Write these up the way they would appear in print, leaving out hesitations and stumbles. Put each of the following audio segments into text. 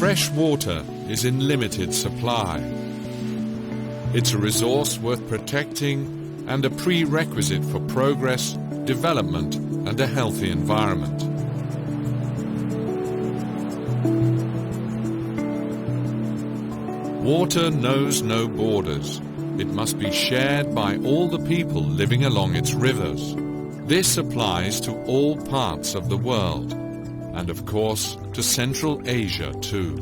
Fresh water is in limited supply. It's a resource worth protecting and a prerequisite for progress, development, and a healthy environment. Water knows no borders. It must be shared by all the people living along its rivers. This applies to all parts of the world, and of course to Central Asia too.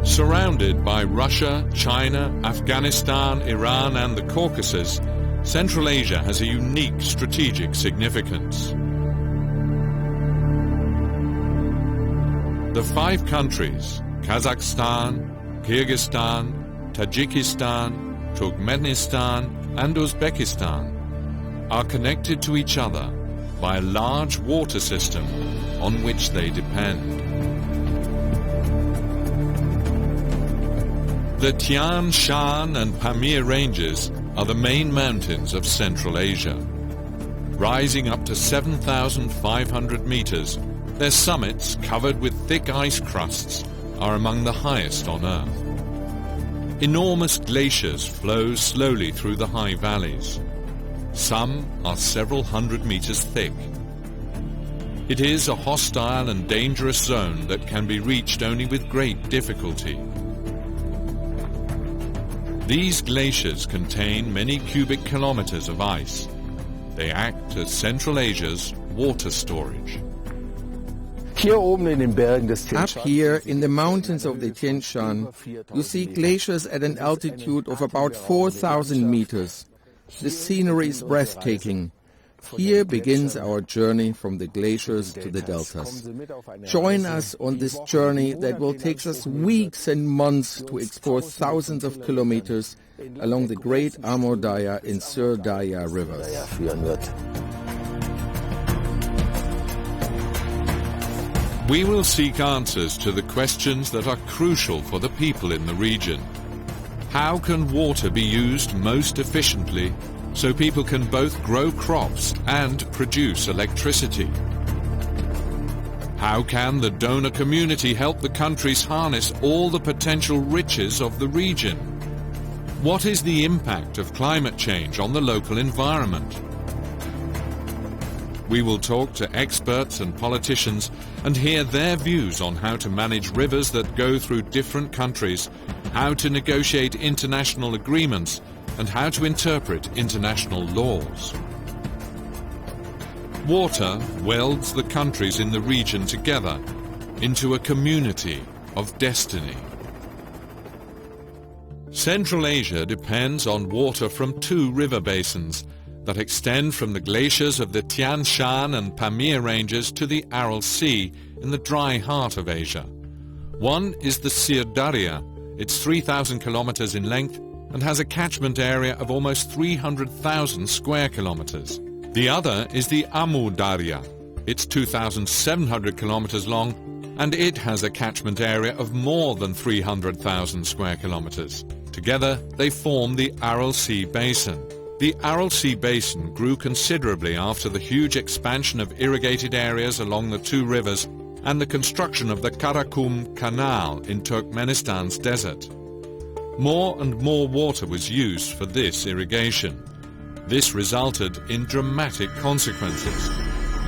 Surrounded by Russia, China, Afghanistan, Iran and the Caucasus, Central Asia has a unique strategic significance. The 5 countries, Kazakhstan, Kyrgyzstan, Tajikistan, Turkmenistan and Uzbekistan, are connected to each other by a large water system on which they depend. The Tian Shan and Pamir ranges are the main mountains of Central Asia. Rising up to 7,500 meters, their summits, covered with thick ice crusts, are among the highest on Earth. Enormous glaciers flow slowly through the high valleys. Some are several hundred meters thick. It is a hostile and dangerous zone that can be reached only with great difficulty. These glaciers contain many cubic kilometers of ice. They act as Central Asia's water storage. Up here in the mountains of the Tian Shan, you see glaciers at an altitude of about 4,000 meters. The scenery is breathtaking. Here begins our journey from the glaciers to the deltas. Join us on this journey that will take us weeks and months to explore thousands of kilometers along the great Amur Darya and Sur Darya rivers. We will seek answers to the questions that are crucial for the people in the region. How can water be used most efficiently so people can both grow crops and produce electricity? How can the donor community help the countries harness all the potential riches of the region? What is the impact of climate change on the local environment? We will talk to experts and politicians and hear their views on how to manage rivers that go through different countries, how to negotiate international agreements, and how to interpret international laws. Water welds the countries in the region together into a community of destiny. Central Asia depends on water from 2 river basins that extend from the glaciers of the Tian Shan and Pamir ranges to the Aral Sea in the dry heart of Asia. One is the Sur Darya. It's 3,000 kilometers in length and has a catchment area of almost 300,000 square kilometers. The other is the Amur Darya. It's 2,700 kilometers long and it has a catchment area of more than 300,000 square kilometers. Together they form the Aral Sea Basin. The Aral Sea Basin grew considerably after the huge expansion of irrigated areas along the 2 rivers and the construction of the Karakum Canal in Turkmenistan's desert. More and more water was used for this irrigation. This resulted in dramatic consequences.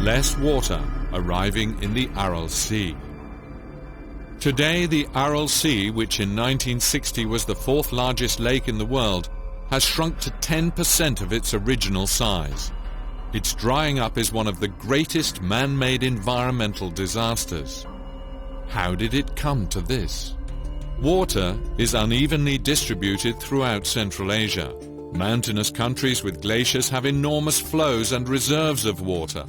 Less water arriving in the Aral Sea. Today the Aral Sea, which in 1960 was the 4th largest lake in the world, has shrunk to 10% of its original size. Its drying up is one of the greatest man-made environmental disasters. How did it come to this? Water is unevenly distributed throughout Central Asia. Mountainous countries with glaciers have enormous flows and reserves of water.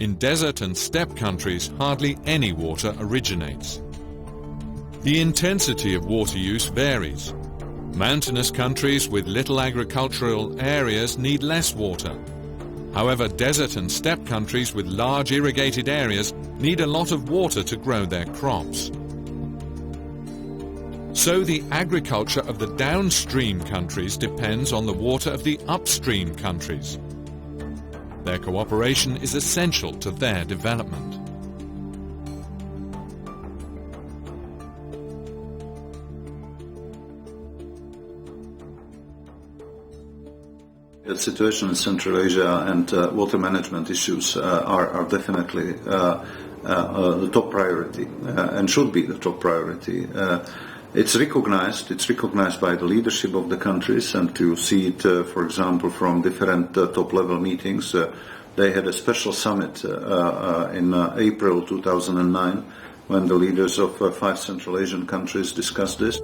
In desert and steppe countries, hardly any water originates. The intensity of water use varies. Mountainous countries with little agricultural areas need less water. However, desert and steppe countries with large irrigated areas need a lot of water to grow their crops. So the agriculture of the downstream countries depends on the water of the upstream countries. Their cooperation is essential to their development. The situation in Central Asia and water management issues are definitely the top priority and should be the top priority. It's recognized by the leadership of the countries, and you see it, for example, from different top-level meetings. They had a special summit in April 2009 when the leaders of 5 Central Asian countries discussed this.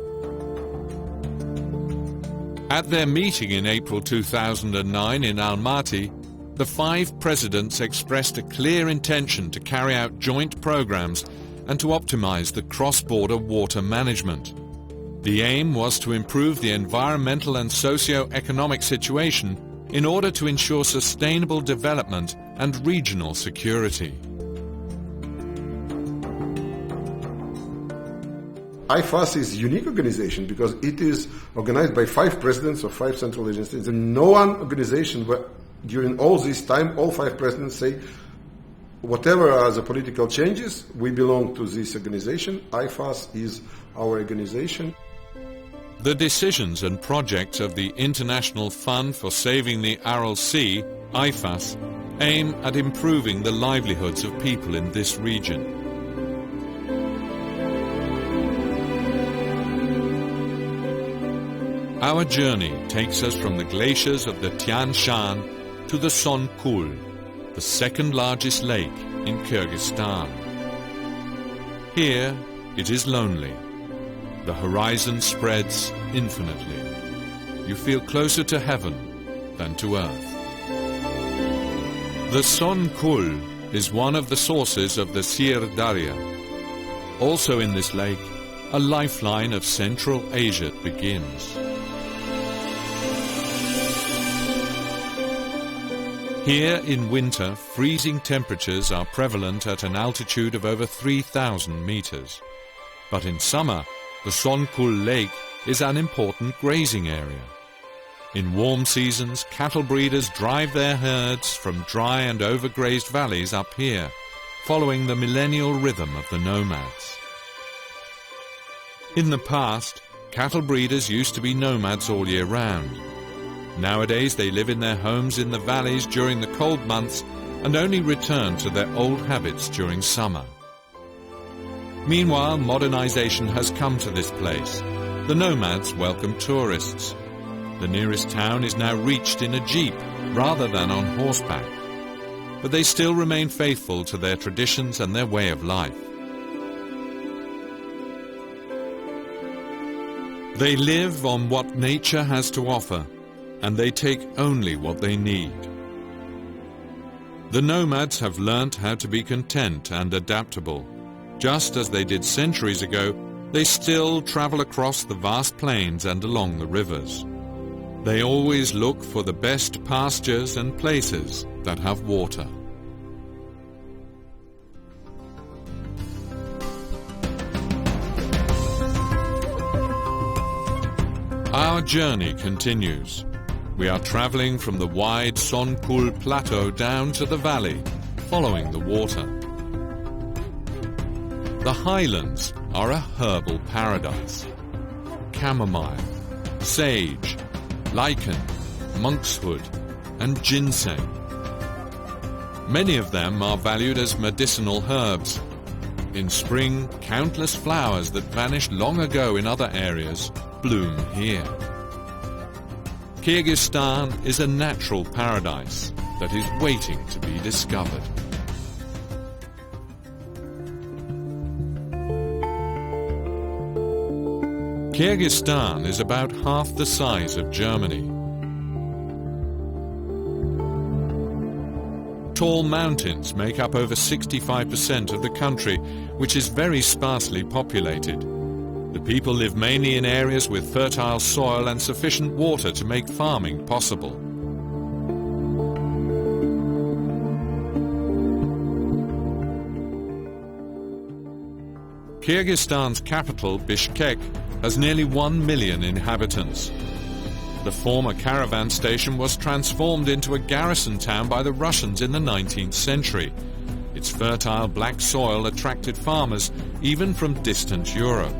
At their meeting in April 2009 in Almaty, the 5 presidents expressed a clear intention to carry out joint programs and to optimize the cross-border water management. The aim was to improve the environmental and socio-economic situation in order to ensure sustainable development and regional security. IFAS is a unique organization because it is organized by 5 presidents of 5 Central Asian states. And no one organization where during all this time, all 5 presidents say, whatever are the political changes, we belong to this organization. IFAS is our organization. The decisions and projects of the International Fund for Saving the Aral Sea, IFAS, aim at improving the livelihoods of people in this region. Our journey takes us from the glaciers of the Tian Shan to the Son Kul, the second largest lake in Kyrgyzstan. Here it is lonely. The horizon spreads infinitely. You feel closer to heaven than to earth. The Son Kul is one of the sources of the Sir Darya. Also in this lake, a lifeline of Central Asia begins. Here in winter, freezing temperatures are prevalent at an altitude of over 3,000 meters. But in summer, the Son Kul Lake is an important grazing area. In warm seasons, cattle breeders drive their herds from dry and overgrazed valleys up here, following the millennial rhythm of the nomads. In the past, cattle breeders used to be nomads all year round. Nowadays they live in their homes in the valleys during the cold months and only return to their old habits during summer. Meanwhile, modernization has come to this place. The nomads welcome tourists. The nearest town is now reached in a jeep rather than on horseback. But they still remain faithful to their traditions and their way of life. They live on what nature has to offer, and they take only what they need. The nomads have learnt how to be content and adaptable. Just as they did centuries ago, they still travel across the vast plains and along the rivers. They always look for the best pastures and places that have water. Our journey continues. We are traveling from the wide Son Kul plateau down to the valley, following the water. The highlands are a herbal paradise. Chamomile, sage, lichen, monkshood, and ginseng. Many of them are valued as medicinal herbs. In spring, countless flowers that vanished long ago in other areas bloom here. Kyrgyzstan is a natural paradise that is waiting to be discovered. Kyrgyzstan is about half the size of Germany. Tall mountains make up over 65% of the country, which is very sparsely populated. The people live mainly in areas with fertile soil and sufficient water to make farming possible. Kyrgyzstan's capital, Bishkek, has nearly 1 million inhabitants. The former caravan station was transformed into a garrison town by the Russians in the 19th century. Its fertile black soil attracted farmers even from distant Europe.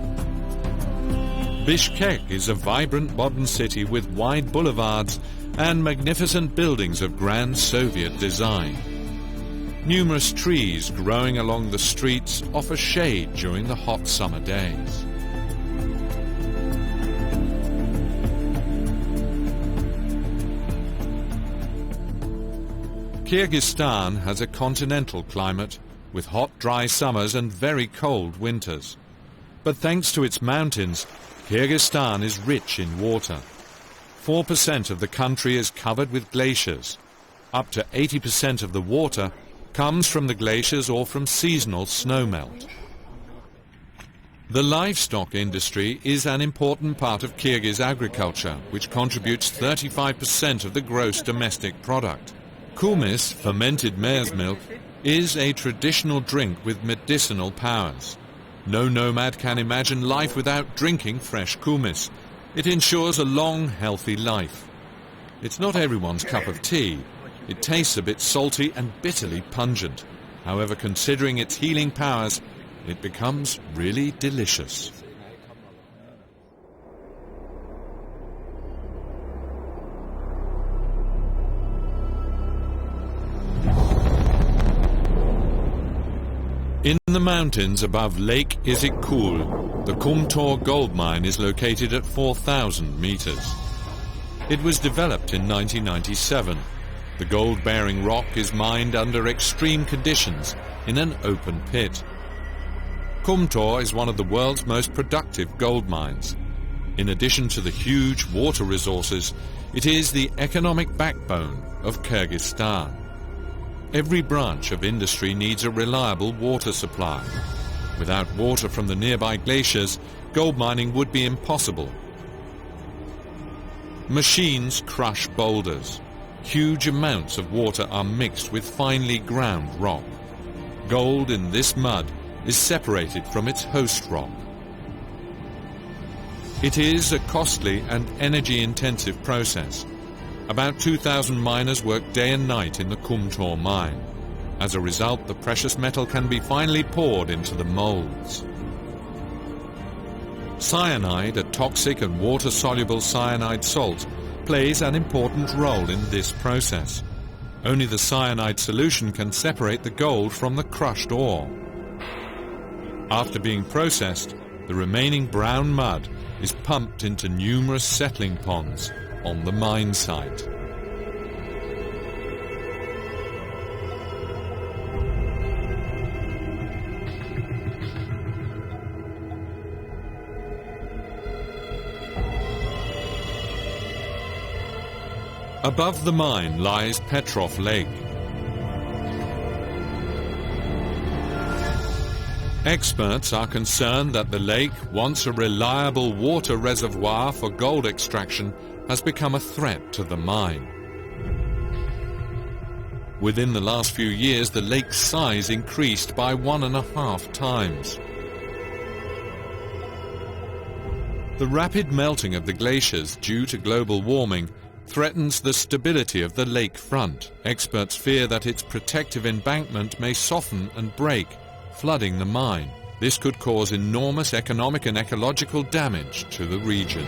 Bishkek is a vibrant modern city with wide boulevards and magnificent buildings of grand Soviet design. Numerous trees growing along the streets offer shade during the hot summer days. Kyrgyzstan has a continental climate with hot, dry summers and very cold winters. But thanks to its mountains, Kyrgyzstan is rich in water. 4% of the country is covered with glaciers. Up to 80% of the water comes from the glaciers or from seasonal snowmelt. The livestock industry is an important part of Kyrgyz agriculture, which contributes 35% of the gross domestic product. Kumis, fermented mare's milk, is a traditional drink with medicinal powers. No nomad can imagine life without drinking fresh kumis. It ensures a long, healthy life. It's not everyone's cup of tea. It tastes a bit salty and bitterly pungent. However, considering its healing powers, it becomes really delicious. In the mountains above Lake Isikkul, the Kumtor gold mine is located at 4,000 meters. It was developed in 1997. The gold-bearing rock is mined under extreme conditions in an open pit. Kumtor is one of the world's most productive gold mines. In addition to the huge water resources, it is the economic backbone of Kyrgyzstan. Every branch of industry needs a reliable water supply. Without water from the nearby glaciers, gold mining would be impossible. Machines crush boulders. Huge amounts of water are mixed with finely ground rock. Gold in this mud is separated from its host rock. It is a costly and energy-intensive process. About 2,000 miners work day and night in the Kumtor mine. As a result, the precious metal can be finally poured into the molds. Cyanide, a toxic and water-soluble cyanide salt, plays an important role in this process. Only the cyanide solution can separate the gold from the crushed ore. After being processed, the remaining brown mud is pumped into numerous settling ponds on the mine site. Above the mine lies Petrov Lake. Experts are concerned that the lake, once a reliable water reservoir for gold extraction, has become a threat to the mine. Within the last few years, the lake's size increased by 1.5 times. The rapid melting of the glaciers due to global warming threatens the stability of the lake front. Experts fear that its protective embankment may soften and break, flooding the mine. This could cause enormous economic and ecological damage to the region.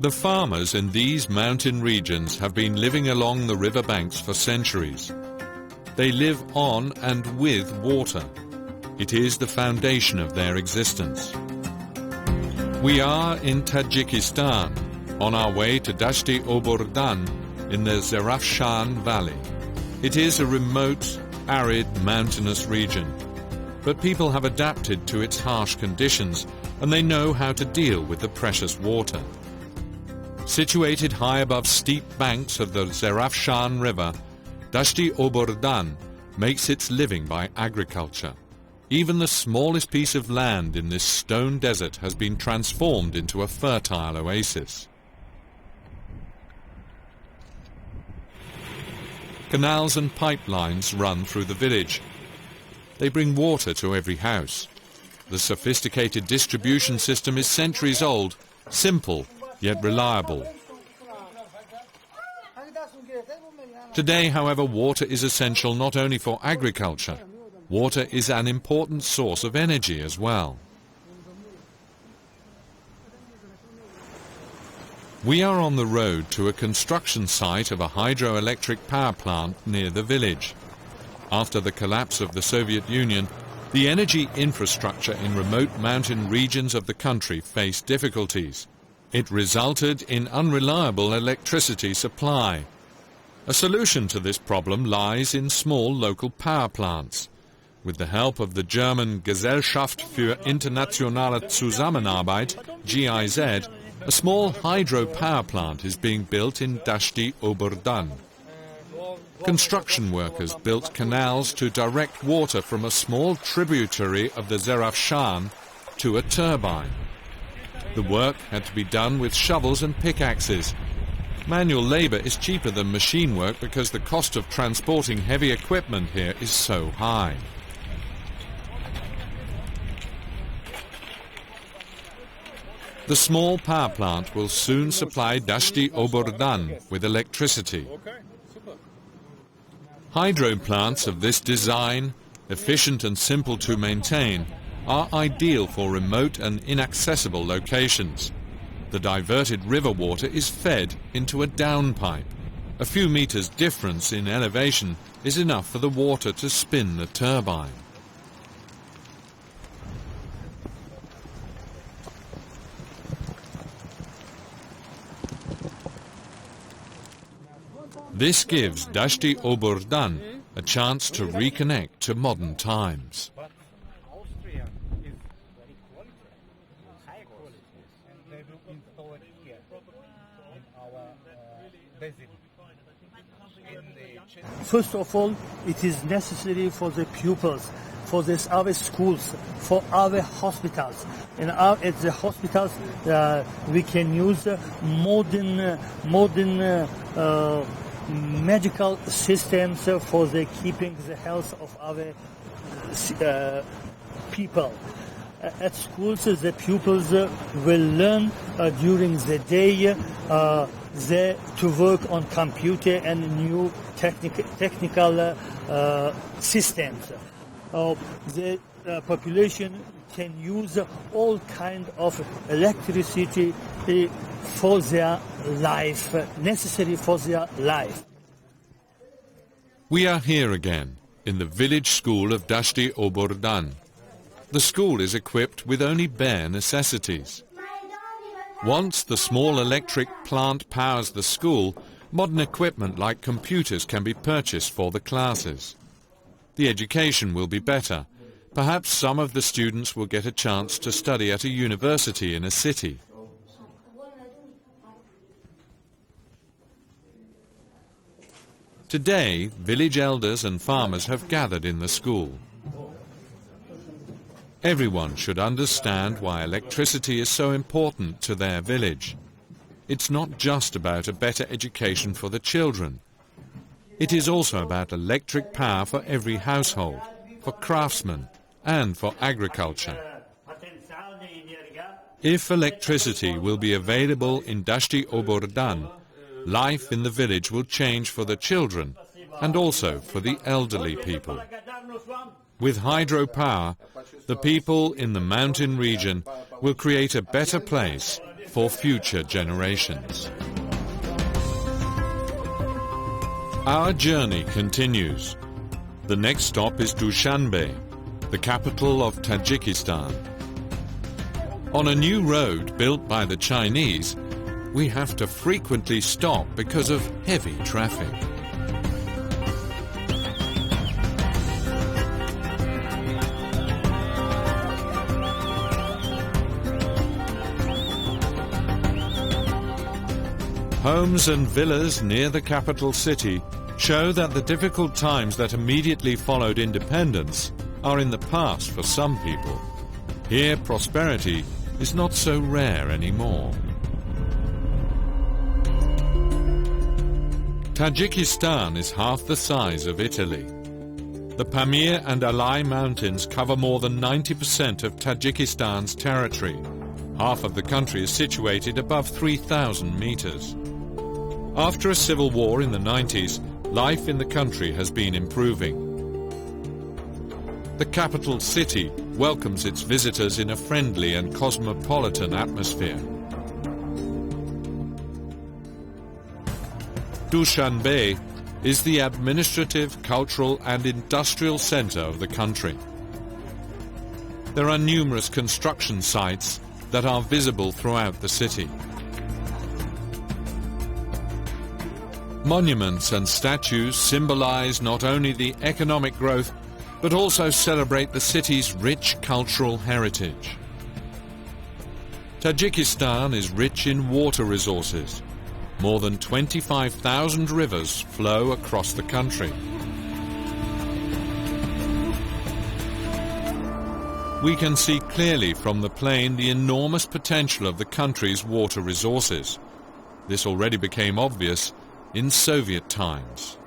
The farmers in these mountain regions have been living along the riverbanks for centuries. They live on and with water. It is the foundation of their existence. We are in Tajikistan, on our way to Dashti Oburdan in the Zarafshan Valley. It is a remote, arid, mountainous region, but people have adapted to its harsh conditions and they know how to deal with the precious water. Situated high above steep banks of the Zarafshan River, Dashti Obordan makes its living by agriculture. Even the smallest piece of land in this stone desert has been transformed into a fertile oasis. Canals and pipelines run through the village. They bring water to every house. The sophisticated distribution system is centuries old, simple yet reliable. Today, however, water is essential not only for agriculture. Water is an important source of energy as well. We are on the road to a construction site of a hydroelectric power plant near the village. After the collapse of the Soviet Union, the energy infrastructure in remote mountain regions of the country faced difficulties. It resulted in unreliable electricity supply. A solution to this problem lies in small local power plants. With the help of the German Gesellschaft für internationale Zusammenarbeit, GIZ, a small hydro power plant is being built in Dashti Obordan. Construction workers built canals to direct water from a small tributary of the Zerafshan to a turbine. The work had to be done with shovels and pickaxes. Manual labor is cheaper than machine work because the cost of transporting heavy equipment here is so high. The small power plant will soon supply Dashti Obordan with electricity. Hydro plants of this design, efficient and simple to maintain, are ideal for remote and inaccessible locations. The diverted river water is fed into a downpipe. A few meters difference in elevation is enough for the water to spin the turbine. This gives Dashti Obordan a chance to reconnect to modern times. Austria is very high quality, and they will install it here in our basin. First of all, it is necessary for the pupils, for our schools, for our hospitals. And at the hospitals, we can use modern medical systems for the keeping the health of our people. At schools, the pupils will learn during the day to work on computer and new technical systems. The population can use all kind of electricity for their life, necessary for their life. We are here again, in the village school of Dashti Obordan. The school is equipped with only bare necessities. Once the small electric plant powers the school, modern equipment like computers can be purchased for the classes. The education will be better. Perhaps some of the students will get a chance to study at a university in a city. Today, village elders and farmers have gathered in the school. Everyone should understand why electricity is so important to their village. It's not just about a better education for the children. It is also about electric power for every household, for craftsmen, and for agriculture. If electricity will be available in Dashti Obordan, life in the village will change for the children and also for the elderly people. With hydropower, the people in the mountain region will create a better place for future generations. Our journey continues. The next stop is Dushanbe, the capital of Tajikistan. On a new road built by the Chinese, we have to frequently stop because of heavy traffic. Homes and villas near the capital city show that the difficult times that immediately followed independence are in the past for some people. Here, prosperity is not so rare anymore. Tajikistan is half the size of Italy. The Pamir and Alai mountains cover more than 90% of Tajikistan's territory. Half of the country is situated above 3,000 meters. After a civil war in the 90s, life in the country has been improving. The capital city welcomes its visitors in a friendly and cosmopolitan atmosphere. Dushanbe is the administrative, cultural and industrial center of the country. There are numerous construction sites that are visible throughout the city. Monuments and statues symbolize not only the economic growth, but also celebrate the city's rich cultural heritage. Tajikistan is rich in water resources. More than 25,000 rivers flow across the country. We can see clearly from the plain the enormous potential of the country's water resources. This already became obvious in Soviet times.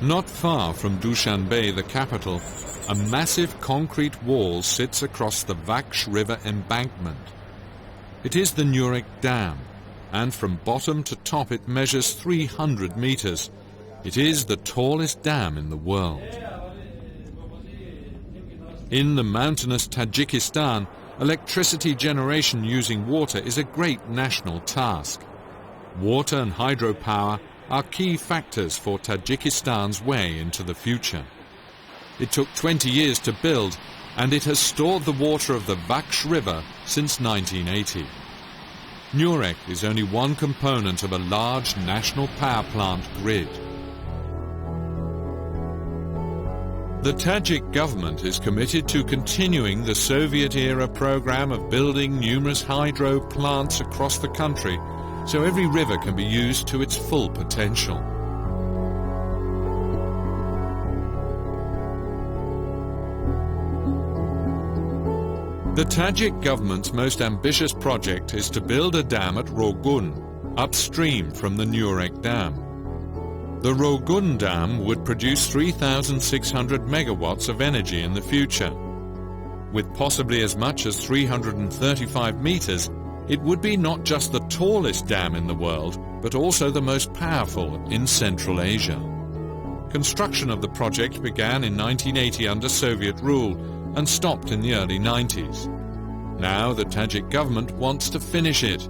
Not far from Dushanbe, the capital, a massive concrete wall sits across the Vaksh River embankment. It is the Nurek Dam, and from bottom to top it measures 300 meters. It is the tallest dam in the world. In the mountainous Tajikistan, electricity generation using water is a great national task. Water and hydropower are key factors for Tajikistan's way into the future. It took 20 years to build, and it has stored the water of the Vaksh River since 1980. Nurek is only one component of a large national power plant grid. The Tajik government is committed to continuing the Soviet-era program of building numerous hydro plants across the country, so every river can be used to its full potential. The Tajik government's most ambitious project is to build a dam at Rogun, upstream from the Nurek Dam. The Rogun Dam would produce 3,600 megawatts of energy in the future. With possibly as much as 335 meters, it would be not just the tallest dam in the world, but also the most powerful in Central Asia. Construction of the project began in 1980 under Soviet rule and stopped in the early 90s. Now the Tajik government wants to finish it.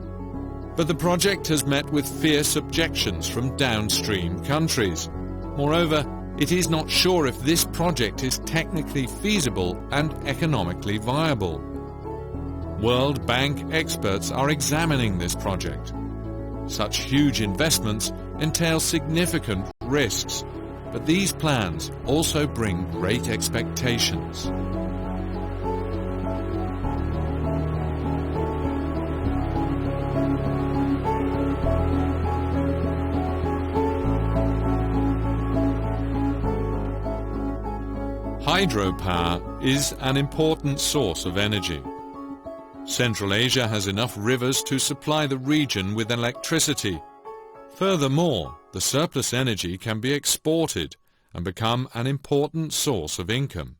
But the project has met with fierce objections from downstream countries. Moreover, it is not sure if this project is technically feasible and economically viable. World Bank experts are examining this project. Such huge investments entail significant risks, but these plans also bring great expectations. Hydropower is an important source of energy. Central Asia has enough rivers to supply the region with electricity. Furthermore, the surplus energy can be exported and become an important source of income.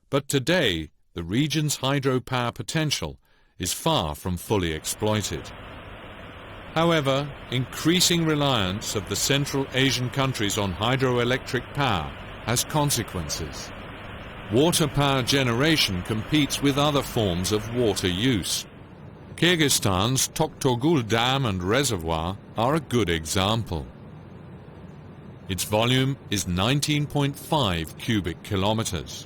But today, the region's hydropower potential is far from fully exploited. However, increasing reliance of the Central Asian countries on hydroelectric power has consequences. Water power generation competes with other forms of water use. Kyrgyzstan's Toktogul Dam and Reservoir are a good example. Its volume is 19.5 cubic kilometers.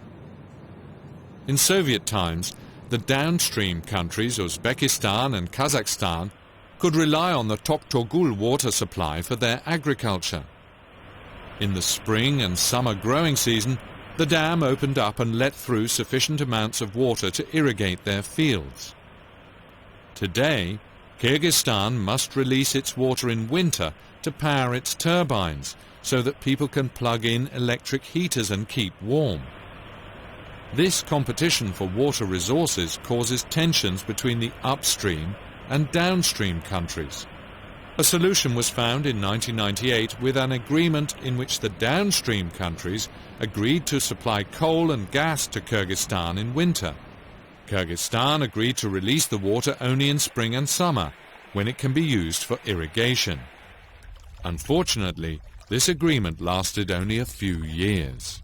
In Soviet times, the downstream countries Uzbekistan and Kazakhstan could rely on the Toktogul water supply for their agriculture. In the spring and summer growing season, the dam opened up and let through sufficient amounts of water to irrigate their fields. Today, Kyrgyzstan must release its water in winter to power its turbines so that people can plug in electric heaters and keep warm. This competition for water resources causes tensions between the upstream and downstream countries. A solution was found in 1998 with an agreement in which the downstream countries agreed to supply coal and gas to Kyrgyzstan in winter. Kyrgyzstan agreed to release the water only in spring and summer, when it can be used for irrigation. Unfortunately, this agreement lasted only a few years.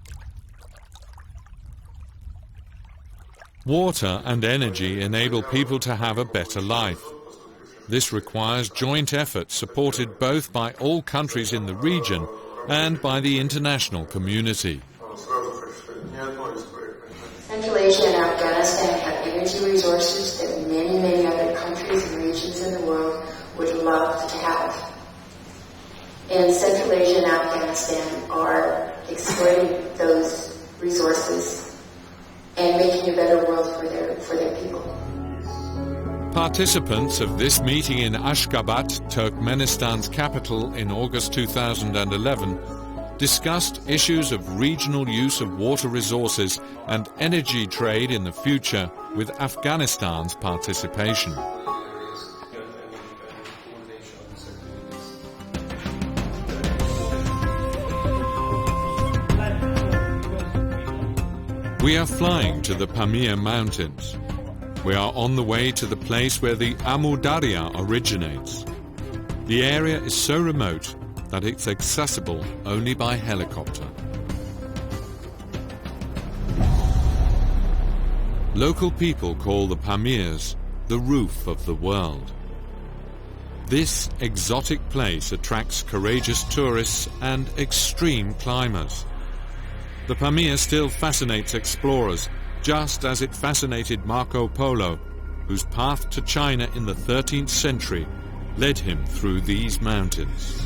Water and energy enable people to have a better life. This requires joint efforts supported both by all countries in the region and by the international community. Central Asia and Afghanistan have energy resources that many other countries and regions in the world would love to have. And Central Asia and Afghanistan are exploiting those resources and making a better world for their people. Participants of this meeting in Ashgabat, Turkmenistan's capital, in August 2011, discussed issues of regional use of water resources and energy trade in the future with Afghanistan's participation. We are flying to the Pamir Mountains. We are on the way to the place where the Amu Darya originates. The area is so remote that it's accessible only by helicopter. Local people call the Pamirs the roof of the world. This exotic place attracts courageous tourists and extreme climbers. The Pamir still fascinates explorers, just as it fascinated Marco Polo, whose path to China in the 13th century led him through these mountains.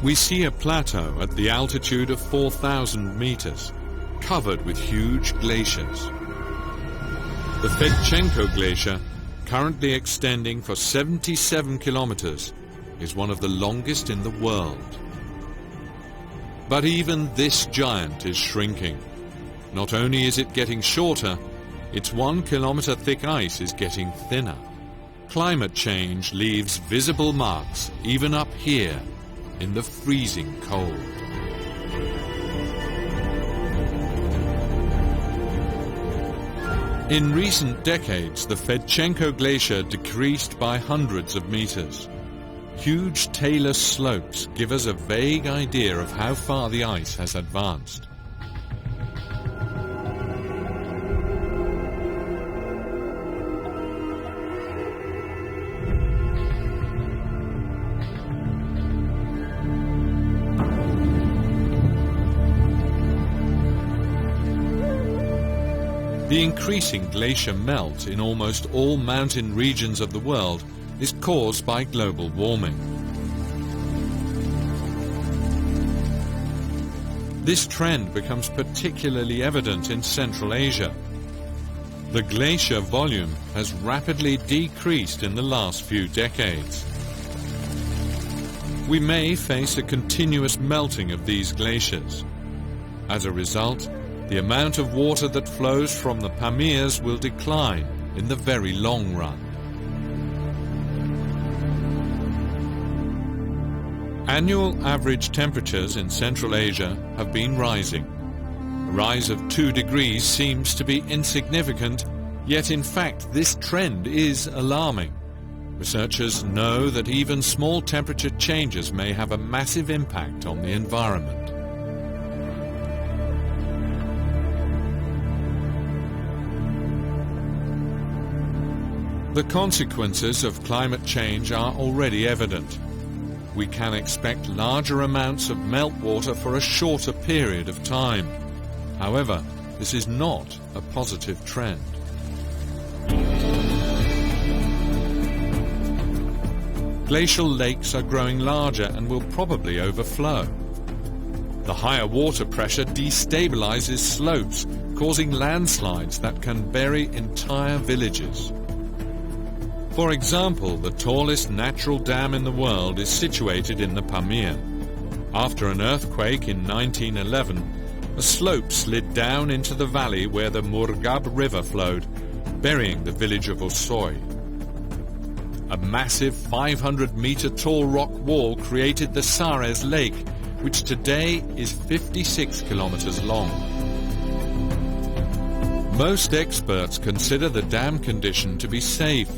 We see a plateau at the altitude of 4,000 meters, covered with huge glaciers. The Fedchenko Glacier, currently extending for 77 kilometers, is one of the longest in the world. But even this giant is shrinking. Not only is it getting shorter, its 1 kilometer thick ice is getting thinner. Climate change leaves visible marks even up here in the freezing cold. In recent decades, the Fedchenko Glacier decreased by hundreds of meters. Huge talus slopes give us a vague idea of how far the ice has advanced. The increasing glacier melt in almost all mountain regions of the world is caused by global warming. This trend becomes particularly evident in Central Asia. The glacier volume has rapidly decreased in the last few decades. We may face a continuous melting of these glaciers. As a result, the amount of water that flows from the Pamirs will decline in the very long run. Annual average temperatures in Central Asia have been rising. A rise of 2 degrees seems to be insignificant, yet in fact this trend is alarming. Researchers know that even small temperature changes may have a massive impact on the environment. The consequences of climate change are already evident. We can expect larger amounts of meltwater for a shorter period of time. However, this is not a positive trend. Glacial lakes are growing larger and will probably overflow. The higher water pressure destabilizes slopes, causing landslides that can bury entire villages. For example, the tallest natural dam in the world is situated in the Pamir. After an earthquake in 1911, a slope slid down into the valley where the Murghab River flowed, burying the village of Osoy. A massive 500-meter tall rock wall created the Sares Lake, which today is 56 kilometers long. Most experts consider the dam condition to be safe,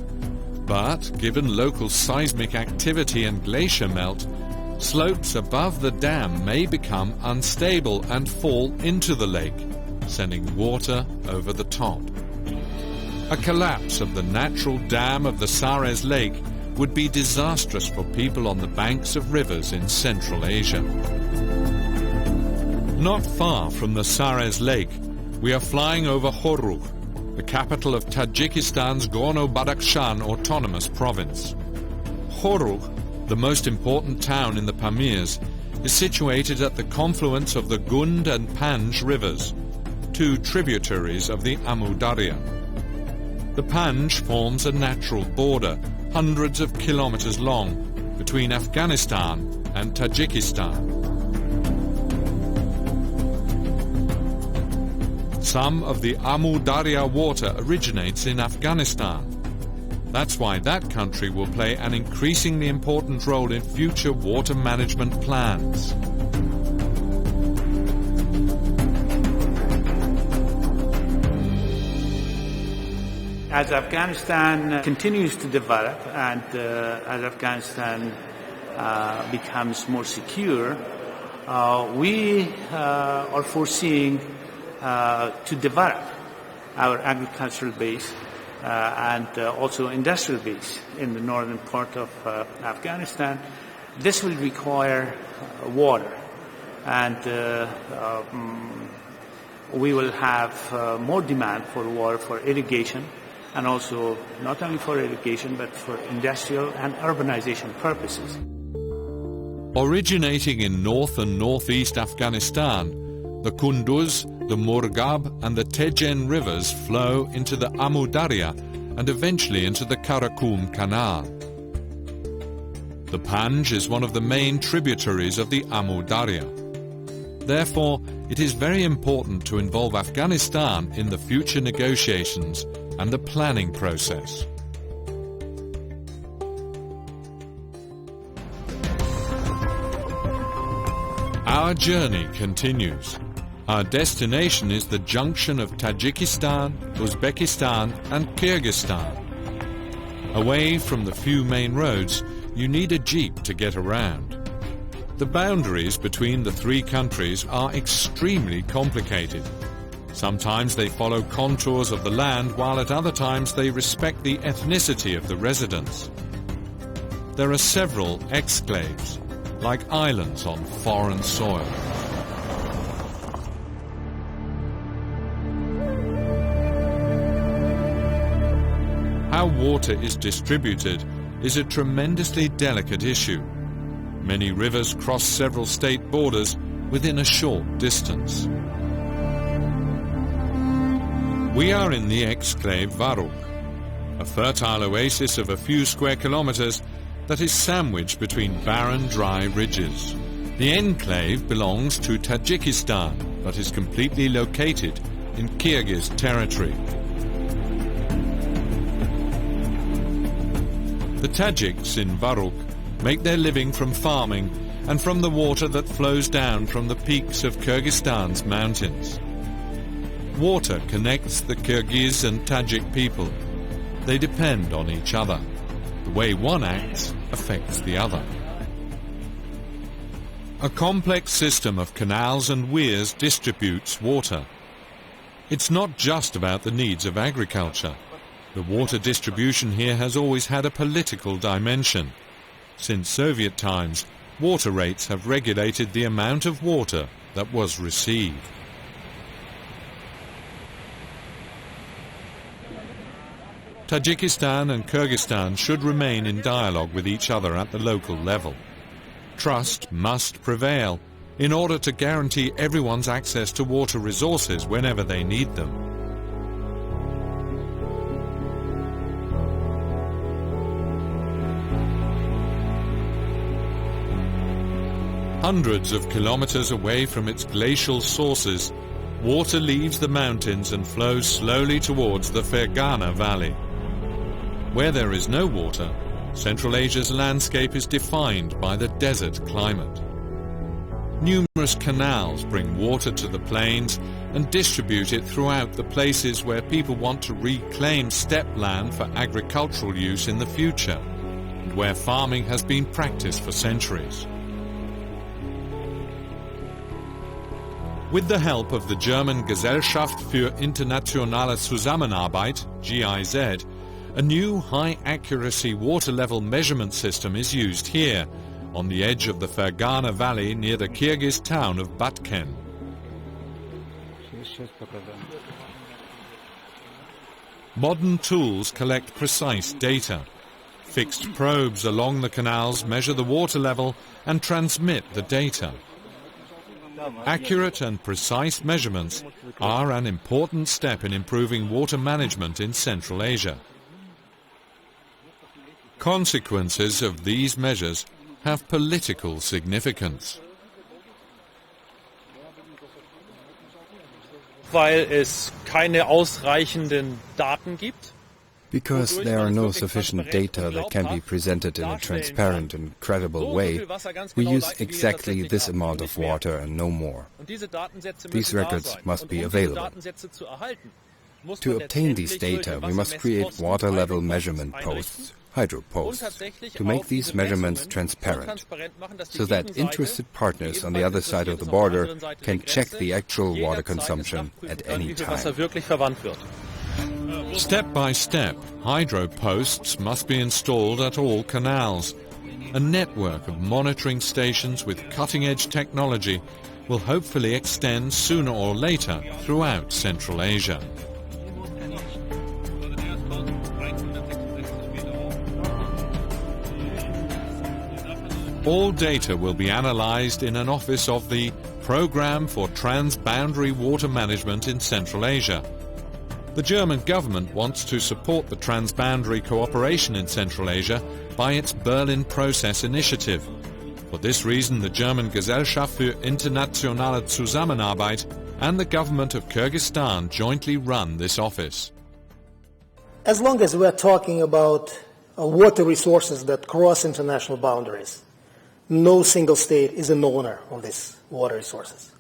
but given local seismic activity and glacier melt, slopes above the dam may become unstable and fall into the lake, sending water over the top. A collapse of the natural dam of the Sares Lake would be disastrous for people on the banks of rivers in Central Asia. Not far from the Sares Lake, we are flying over Horukh, the capital of Tajikistan's Gorno-Badakhshan Autonomous Province. Horukh, the most important town in the Pamirs, is situated at the confluence of the Gund and Panj rivers, two tributaries of the Amu Darya. The Panj forms a natural border, hundreds of kilometers long, between Afghanistan and Tajikistan. Some of the Amu Darya water originates in Afghanistan. That's why that country will play an increasingly important role in future water management plans. As Afghanistan continues to develop and as Afghanistan becomes more secure, we are foreseeing to develop our agricultural base and also industrial base in the northern part of Afghanistan. This will require water, and we will have more demand for water for irrigation, and also not only for irrigation but for industrial and urbanization purposes. Originating in north and northeast Afghanistan, the Kunduz, the Murghab and the Tejen rivers flow into the Amu Darya and eventually into the Karakum Canal. The Panj is one of the main tributaries of the Amu Darya. Therefore, it is very important to involve Afghanistan in the future negotiations and the planning process. Our journey continues. Our destination is the junction of Tajikistan, Uzbekistan and Kyrgyzstan. Away from the few main roads, you need a jeep to get around. The boundaries between the three countries are extremely complicated. Sometimes they follow contours of the land, while at other times they respect the ethnicity of the residents. There are several exclaves, like islands on foreign soil. How water is distributed is a tremendously delicate issue. Many rivers cross several state borders within a short distance. We are in the exclave Varuk, a fertile oasis of a few square kilometers that is sandwiched between barren, dry ridges. The enclave belongs to Tajikistan, but is completely located in Kyrgyz territory. The Tajiks in Varuk make their living from farming and from the water that flows down from the peaks of Kyrgyzstan's mountains. Water connects the Kyrgyz and Tajik people. They depend on each other. The way one acts affects the other. A complex system of canals and weirs distributes water. It's not just about the needs of agriculture. The water distribution here has always had a political dimension. Since Soviet times, water rates have regulated the amount of water that was received. Tajikistan and Kyrgyzstan should remain in dialogue with each other at the local level. Trust must prevail in order to guarantee everyone's access to water resources whenever they need them. Hundreds of kilometers away from its glacial sources, water leaves the mountains and flows slowly towards the Fergana Valley. Where there is no water, Central Asia's landscape is defined by the desert climate. Numerous canals bring water to the plains and distribute it throughout the places where people want to reclaim steppe land for agricultural use in the future, and where farming has been practiced for centuries. With the help of the German Gesellschaft für internationale Zusammenarbeit, GIZ, a new high-accuracy water level measurement system is used here, on the edge of the Fergana Valley near the Kyrgyz town of Batken. Modern tools collect precise data. Fixed probes along the canals measure the water level and transmit the data. Accurate and precise measurements are an important step in improving water management in Central Asia. Consequences of these measures have political significance. Weil es keine ausreichenden Daten gibt. Because there are no sufficient data that can be presented in a transparent and credible way, we use exactly this amount of water and no more. These records must be available. To obtain these data, we must create water level measurement posts, hydro posts, to make these measurements transparent, so that interested partners on the other side of the border can check the actual water consumption at any time. Step by step, hydro posts must be installed at all canals. A network of monitoring stations with cutting-edge technology will hopefully extend sooner or later throughout Central Asia. All data will be analyzed in an office of the Program for Transboundary Water Management in Central Asia. The German government wants to support the transboundary cooperation in Central Asia by its Berlin Process initiative. For this reason, the German Gesellschaft für internationale Zusammenarbeit and the government of Kyrgyzstan jointly run this office. As long as we are talking about water resources that cross international boundaries, no single state is an owner of these water resources.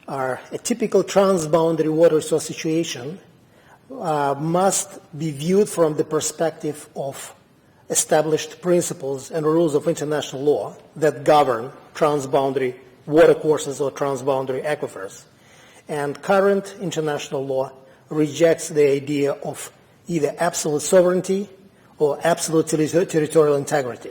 A typical transboundary water resource situation must be viewed from the perspective of established principles and rules of international law that govern transboundary water courses or transboundary aquifers. And current international law rejects the idea of either absolute sovereignty or absolute territorial integrity.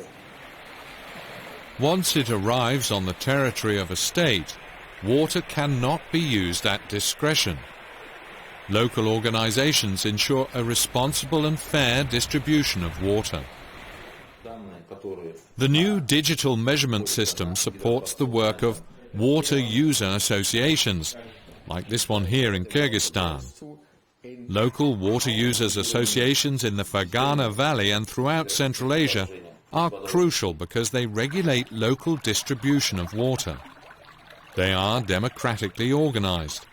Once it arrives on the territory of a state, water cannot be used at discretion. Local organizations ensure a responsible and fair distribution of water. The new digital measurement system supports the work of water user associations, like this one here in Kyrgyzstan. Local water users associations in the Fergana Valley and throughout Central Asia are crucial because they regulate local distribution of water. They are democratically organized.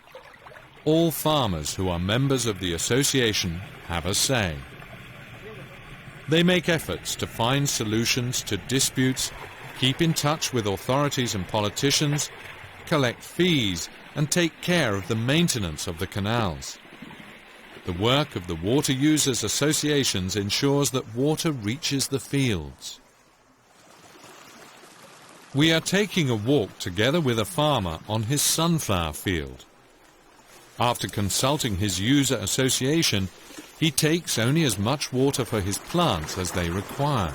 All farmers who are members of the association have a say. They make efforts to find solutions to disputes, keep in touch with authorities and politicians, collect fees, and take care of the maintenance of the canals. The work of the water users associations ensures that water reaches the fields. We are taking a walk together with a farmer on his sunflower field. After consulting his user association, he takes only as much water for his plants as they require.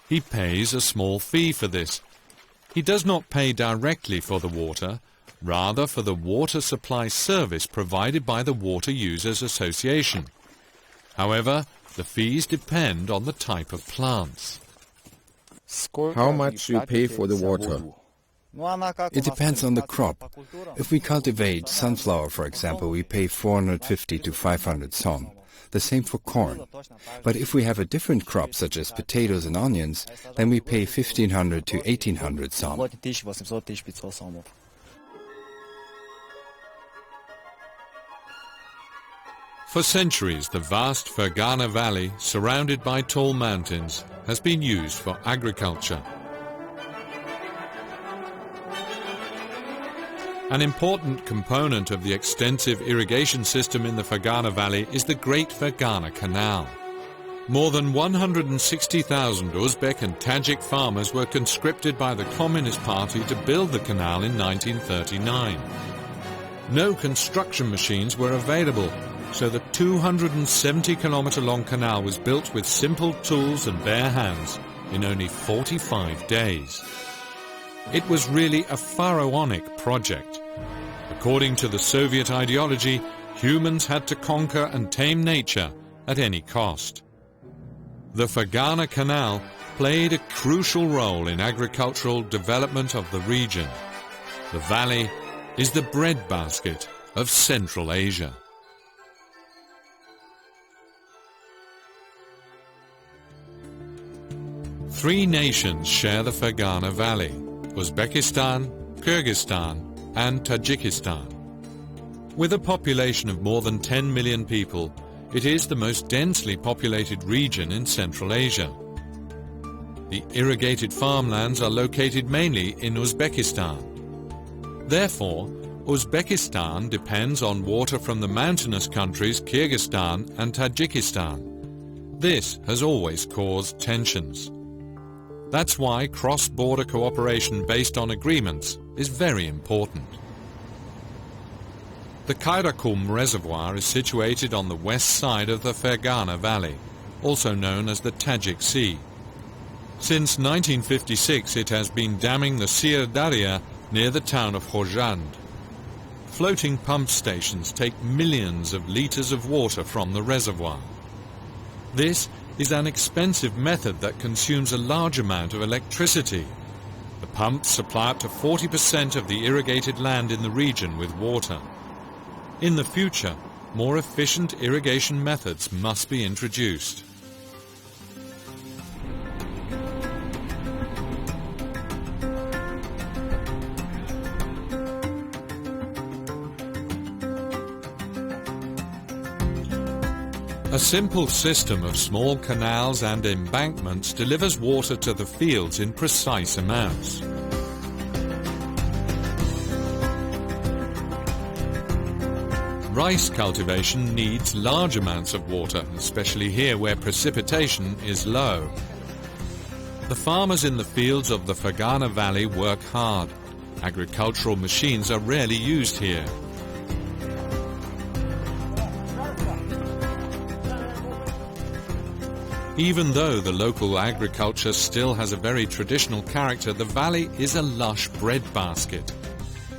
He pays a small fee for this. He does not pay directly for the water, rather for the water supply service provided by the Water Users Association. However, the fees depend on the type of plants. How much do you pay for the water? It depends on the crop. If we cultivate sunflower, for example, we pay 450 to 500 som. the same for corn. But if we have a different crop, such as potatoes and onions, then we pay 1,500 to 1,800 som. For centuries, the vast Fergana Valley, surrounded by tall mountains, has been used for agriculture. An important component of the extensive irrigation system in the Fergana Valley is the Great Fergana Canal. More than 160,000 Uzbek and Tajik farmers were conscripted by the Communist Party to build the canal in 1939. No construction machines were available, so the 270-kilometer-long canal was built with simple tools and bare hands in only 45 days. It was really a pharaonic project. According to the Soviet ideology, humans had to conquer and tame nature at any cost. The Fergana Canal played a crucial role in agricultural development of the region. The valley is the breadbasket of Central Asia. Three nations share the Fergana Valley: Uzbekistan, Kyrgyzstan, and Tajikistan. With a population of more than 10 million people, it is the most densely populated region in Central Asia. The irrigated farmlands are located mainly in Uzbekistan. Therefore, Uzbekistan depends on water from the mountainous countries Kyrgyzstan and Tajikistan. This has always caused tensions. That's why cross-border cooperation based on agreements is very important. The Karakum Reservoir is situated on the west side of the Fergana Valley, also known as the Tajik Sea. Since 1956 it has been damming the Sir Darya near the town of Khojand. Floating pump stations take millions of litres of water from the reservoir. This is an expensive method that consumes a large amount of electricity. The pumps supply up to 40% of the irrigated land in the region with water. In the future, more efficient irrigation methods must be introduced. A simple system of small canals and embankments delivers water to the fields in precise amounts. Rice cultivation needs large amounts of water, especially here where precipitation is low. The farmers in the fields of the Fergana Valley work hard. Agricultural machines are rarely used here. Even though the local agriculture still has a very traditional character, the valley is a lush breadbasket.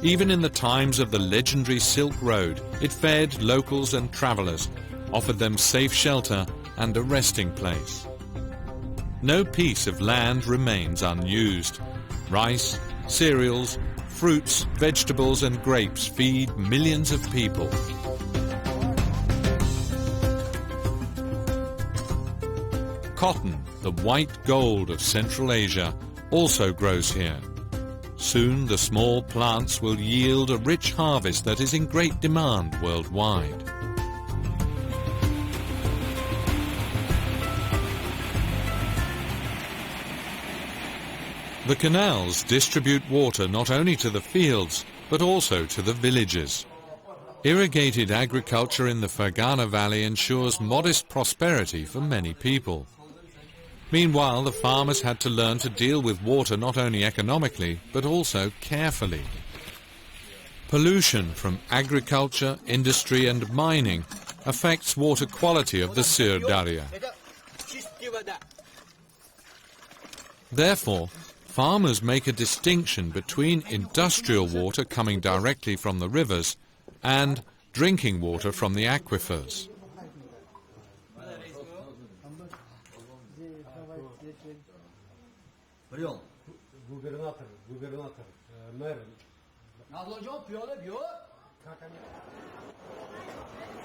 Even in the times of the legendary Silk Road, it fed locals and travelers, offered them safe shelter and a resting place. No piece of land remains unused. Rice, cereals, fruits, vegetables and grapes feed millions of people. Cotton, the white gold of Central Asia, also grows here. Soon the small plants will yield a rich harvest that is in great demand worldwide. The canals distribute water not only to the fields, but also to the villages. Irrigated agriculture in the Fergana Valley ensures modest prosperity for many people. Meanwhile, the farmers had to learn to deal with water not only economically, but also carefully. Pollution from agriculture, industry and mining affects water quality of the Sir Darya. Therefore, farmers make a distinction between industrial water coming directly from the rivers and drinking water from the aquifers.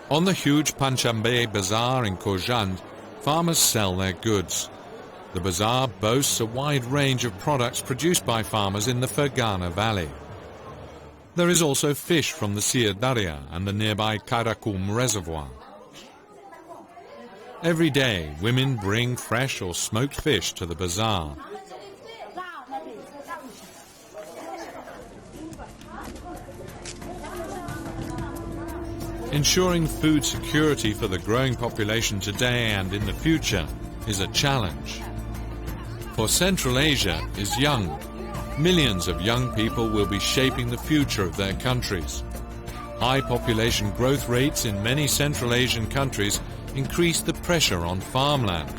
On the huge Panchambe Bazaar in Khojand, farmers sell their goods. The bazaar boasts a wide range of products produced by farmers in the Fergana Valley. There is also fish from the Sir Darya and the nearby Karakum Reservoir. Every day, women bring fresh or smoked fish to the bazaar. Ensuring food security for the growing population today and in the future is a challenge. For Central Asia is young. Millions of young people will be shaping the future of their countries. High population growth rates in many Central Asian countries increase the pressure on farmland.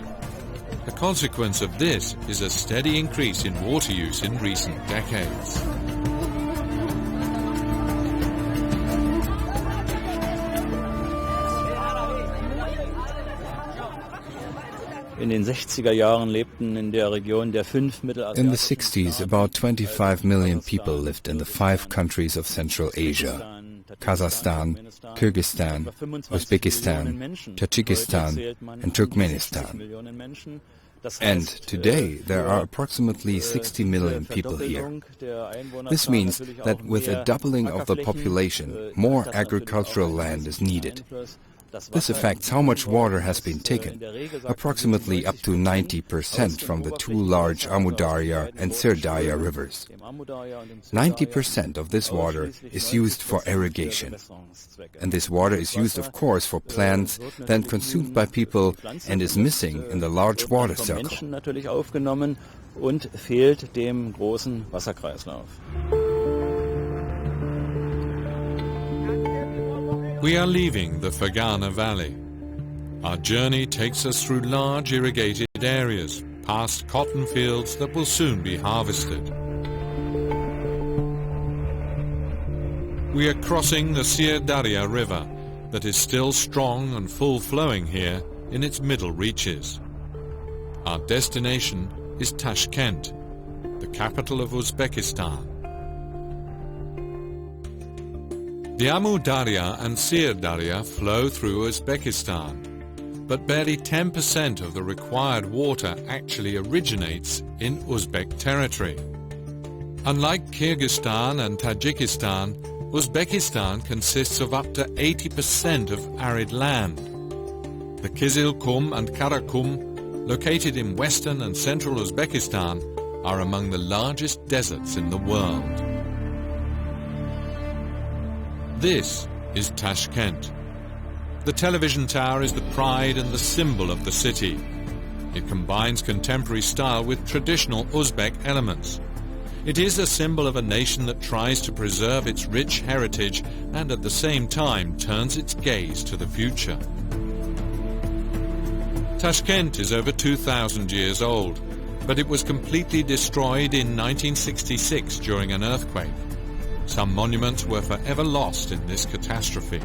The consequence of this is a steady increase in water use in recent decades. In the 60s, about 25 million people lived in the 5 countries of Central Asia: Kazakhstan, Kyrgyzstan, Uzbekistan, Tajikistan, and Turkmenistan. And today there are approximately 60 million people here. This means that with a doubling of the population, more agricultural land is needed. This affects how much water has been taken, approximately up to 90% from the 2 large Amu Darya and Sir Darya rivers. 90% of this water is used for irrigation. And this water is used, of course, for plants, then consumed by people and is missing in the large water circle. We are leaving the Fergana Valley. Our journey takes us through large irrigated areas, past cotton fields that will soon be harvested. We are crossing the Sir Darya River that is still strong and full-flowing here in its middle reaches. Our destination is Tashkent, the capital of Uzbekistan. The Amu Darya and Sir Darya flow through Uzbekistan, but barely 10% of the required water actually originates in Uzbek territory. Unlike Kyrgyzstan and Tajikistan, Uzbekistan consists of up to 80% of arid land. The Kizil Kum and Karakum, located in western and central Uzbekistan, are among the largest deserts in the world. This is Tashkent. The television tower is the pride and the symbol of the city. It combines contemporary style with traditional Uzbek elements. It is a symbol of a nation that tries to preserve its rich heritage and at the same time turns its gaze to the future. Tashkent is over 2,000 years old, but it was completely destroyed in 1966 during an earthquake. Some monuments were forever lost in this catastrophe.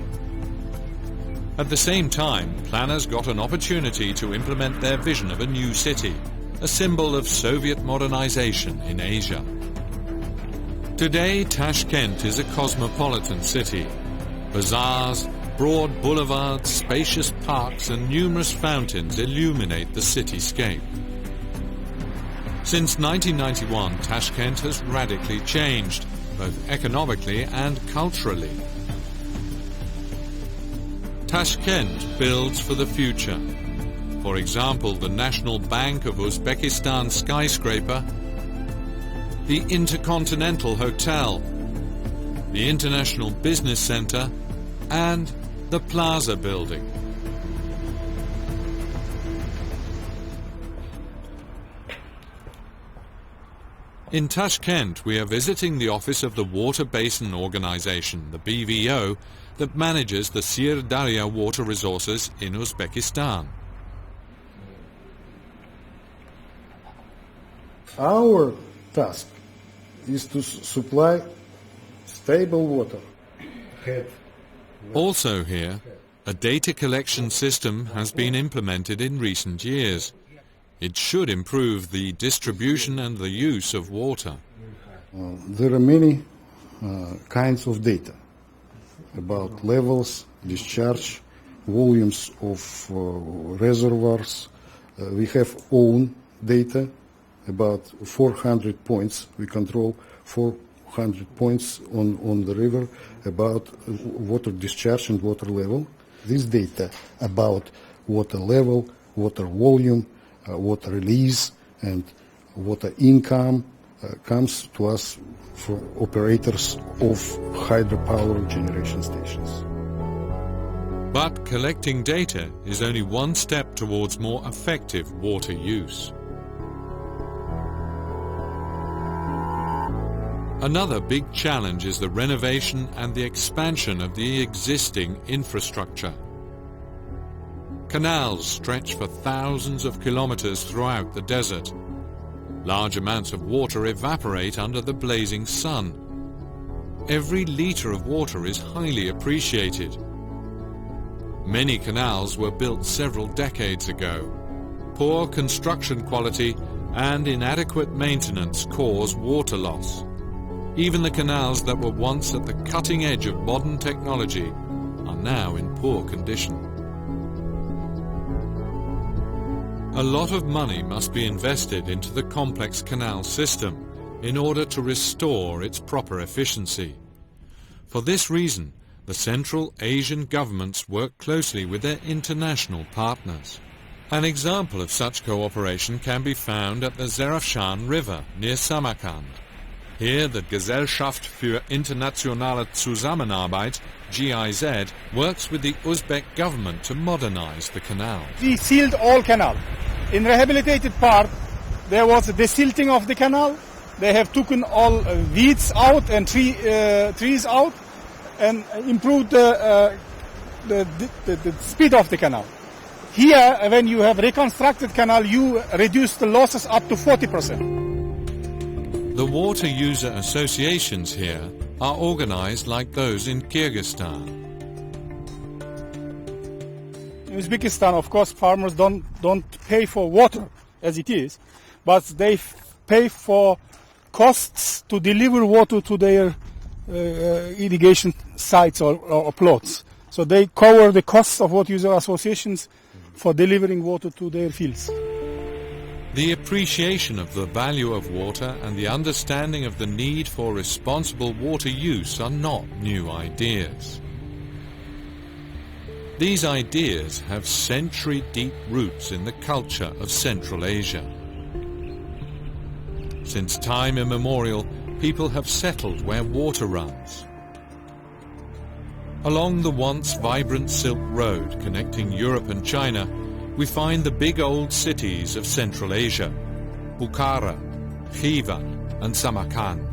At the same time, planners got an opportunity to implement their vision of a new city, a symbol of Soviet modernization in Asia. Today, Tashkent is a cosmopolitan city. Bazaars, broad boulevards, spacious parks and numerous fountains illuminate the cityscape. Since 1991, Tashkent has radically changed, both economically and culturally. Tashkent builds for the future. For example, the National Bank of Uzbekistan skyscraper, the Intercontinental Hotel, the International Business Center, and the Plaza Building. In Tashkent, we are visiting the office of the Water Basin Organization, the BVO, that manages the Sir Darya water resources in Uzbekistan. Our task is to supply stable water. Also here, a data collection system has been implemented in recent years. It should improve the distribution and the use of water. There are many kinds of data about levels, discharge, volumes of reservoirs. We have own data, about 400 points. We control 400 points on the river about water discharge and water level. This data about water level, water volume, water release, and water income comes to us from operators of hydropower generation stations. But collecting data is only one step towards more effective water use. Another big challenge is the renovation and the expansion of the existing infrastructure. Canals stretch for thousands of kilometers throughout the desert. Large amounts of water evaporate under the blazing sun. Every liter of water is highly appreciated. Many canals were built several decades ago. Poor construction quality and inadequate maintenance cause water loss. Even the canals that were once at the cutting edge of modern technology are now in poor condition. A lot of money must be invested into the complex canal system in order to restore its proper efficiency. For this reason, the Central Asian governments work closely with their international partners. An example of such cooperation can be found at the Zarafshan River near Samarkand. Here, the Gesellschaft für internationale Zusammenarbeit, GIZ, works with the Uzbek government to modernize the canal. We sealed all canal. In rehabilitated part, there was a desilting of the canal. They have taken all weeds out and trees out and improved the speed of the canal. Here, when you have reconstructed canal, you reduce the losses up to 40%. The water user associations here are organized like those in Kyrgyzstan. In Uzbekistan, of course, farmers don't pay for water as it is, but they pay for costs to deliver water to their irrigation sites or plots. So they cover the costs of water user associations for delivering water to their fields. The appreciation of the value of water and the understanding of the need for responsible water use are not new ideas. These ideas have century-deep roots in the culture of Central Asia. Since time immemorial, people have settled where water runs. Along the once vibrant Silk Road connecting Europe and China, we find the big old cities of Central Asia, Bukhara, Khiva and Samarkand.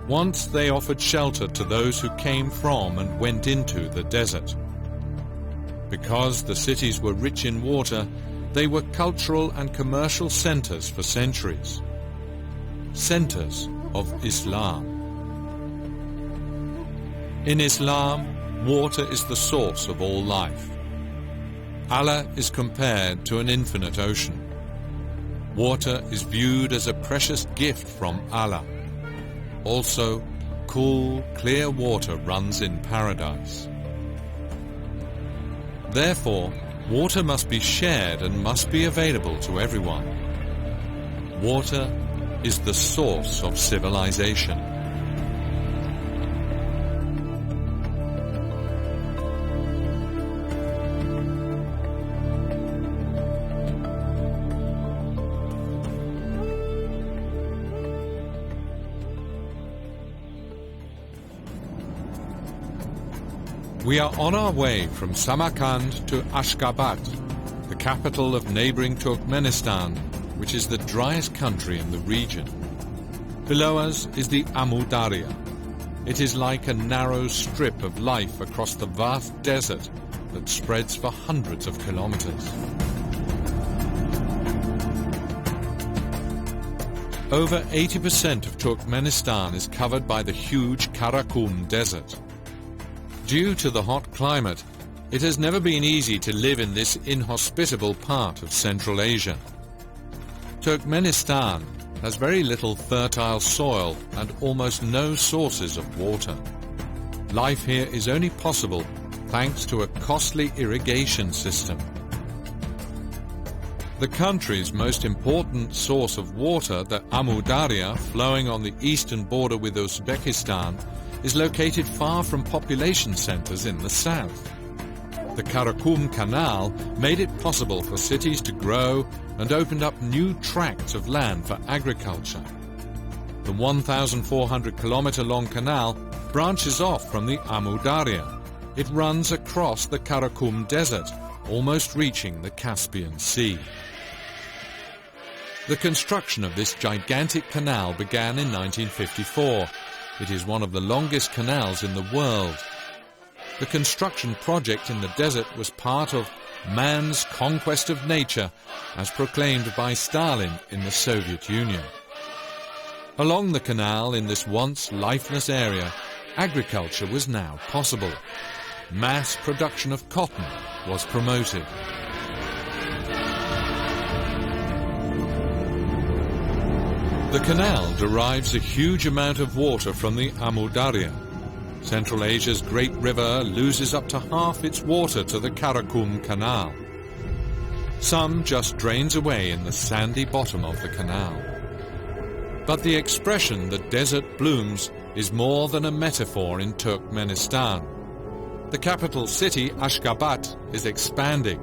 Once they offered shelter to those who came from and went into the desert. Because the cities were rich in water, they were cultural and commercial centers for centuries. Centers of Islam. In Islam, water is the source of all life. Allah is compared to an infinite ocean. Water is viewed as a precious gift from Allah. Also, cool, clear water runs in paradise. Therefore, water must be shared and must be available to everyone. Water is the source of civilization. We are on our way from Samarkand to Ashgabat, the capital of neighboring Turkmenistan, which is the driest country in the region. Below us is the Amu Darya. It is like a narrow strip of life across the vast desert that spreads for hundreds of kilometers. Over 80% of Turkmenistan is covered by the huge Karakum Desert. Due to the hot climate, it has never been easy to live in this inhospitable part of Central Asia. Turkmenistan has very little fertile soil and almost no sources of water. life here is only possible thanks to a costly irrigation system. The country's most important source of water, the Amu Darya, flowing on the eastern border with Uzbekistan, is located far from population centers in the south. The Karakum Canal made it possible for cities to grow and opened up new tracts of land for agriculture. The 1,400-kilometer-long canal branches off from the Amu Darya. It runs across the Karakum Desert, almost reaching the Caspian Sea. The construction of this gigantic canal began in 1954. It is one of the longest canals in the world. The construction project in the desert was part of man's conquest of nature, as proclaimed by Stalin in the Soviet Union. Along the canal in this once lifeless area, agriculture was now possible. Mass production of cotton was promoted. The canal derives a huge amount of water from the Amu Darya. Central Asia's great river loses up to half its water to the Karakum Canal. Some just drains away in the sandy bottom of the canal. But the expression "the desert blooms" is more than a metaphor in Turkmenistan. The capital city, Ashgabat, is expanding.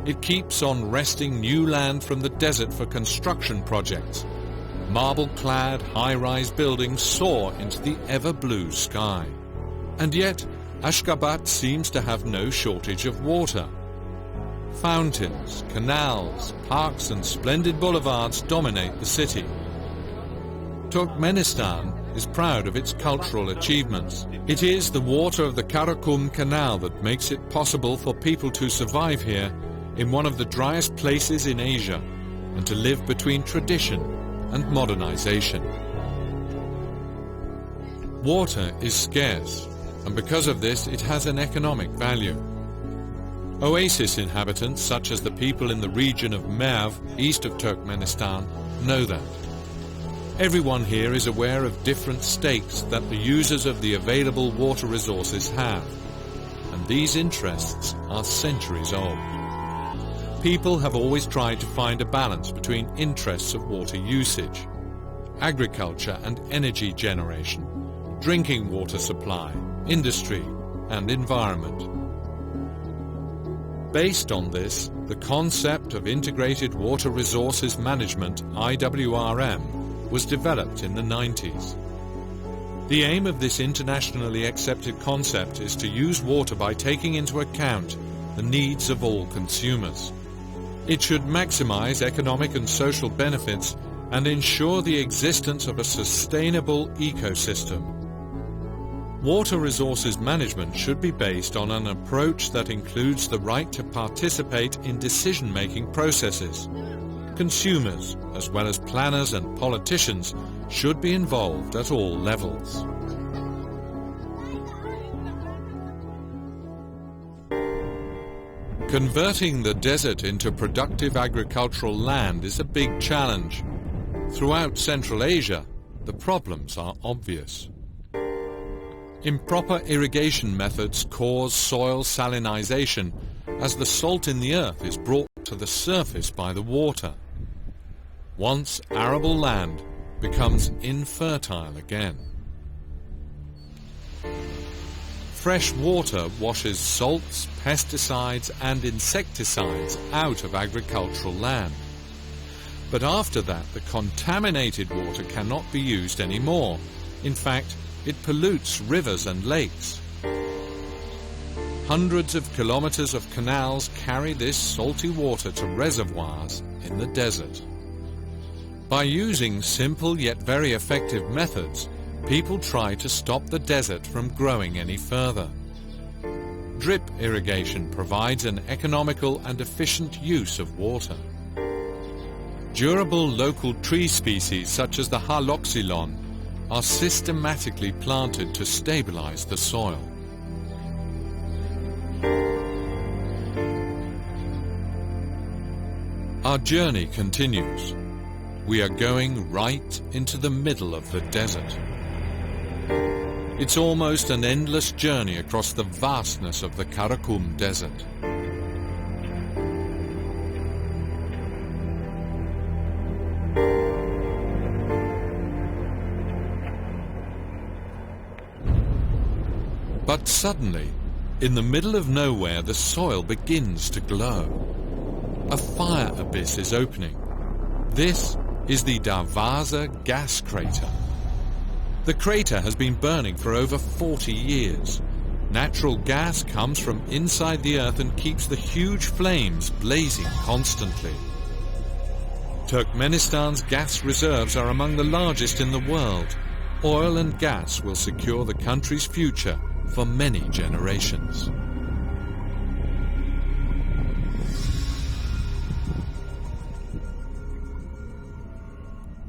It keeps on wresting new land from the desert for construction projects. Marble-clad, high-rise buildings soar into the ever-blue sky. And yet, Ashgabat seems to have no shortage of water. Fountains, canals, parks and splendid boulevards dominate the city. Turkmenistan is proud of its cultural achievements. It is the water of the Karakum Canal that makes it possible for people to survive here in one of the driest places in Asia and to live between tradition and modernization. Water is scarce, and because of this it has an economic value. Oasis inhabitants, such as the people in the region of Merv, east of Turkmenistan, know that. Everyone here is aware of different stakes that the users of the available water resources have, and these interests are centuries old. People have always tried to find a balance between interests of water usage, agriculture and energy generation, drinking water supply, industry and environment. Based on this, the concept of Integrated Water Resources Management, IWRM, was developed in the 90s. The aim of this internationally accepted concept is to use water by taking into account the needs of all consumers. It should maximize economic and social benefits and ensure the existence of a sustainable ecosystem. Water resources management should be based on an approach that includes the right to participate in decision-making processes. Consumers, as well as planners and politicians, should be involved at all levels. Converting the desert into productive agricultural land is a big challenge. Throughout Central Asia, the problems are obvious. Improper irrigation methods cause soil salinization as the salt in the earth is brought to the surface by the water. Once arable land becomes infertile again. Fresh water washes salts, pesticides and insecticides out of agricultural land. But after that, the contaminated water cannot be used anymore. In fact, it pollutes rivers and lakes. Hundreds of kilometers of canals carry this salty water to reservoirs in the desert. By using simple yet very effective methods, people try to stop the desert from growing any further. Drip irrigation provides an economical and efficient use of water. Durable local tree species such as the haloxylon are systematically planted to stabilize the soil. Our journey continues. We are going right into the middle of the desert. It's almost an endless journey across the vastness of the Karakum Desert. But suddenly, in the middle of nowhere, the soil begins to glow. A fire abyss is opening. This is the Darvaza gas crater. The crater has been burning for over 40 years. Natural gas comes from inside the earth and keeps the huge flames blazing constantly. Turkmenistan's gas reserves are among the largest in the world. Oil and gas will secure the country's future for many generations.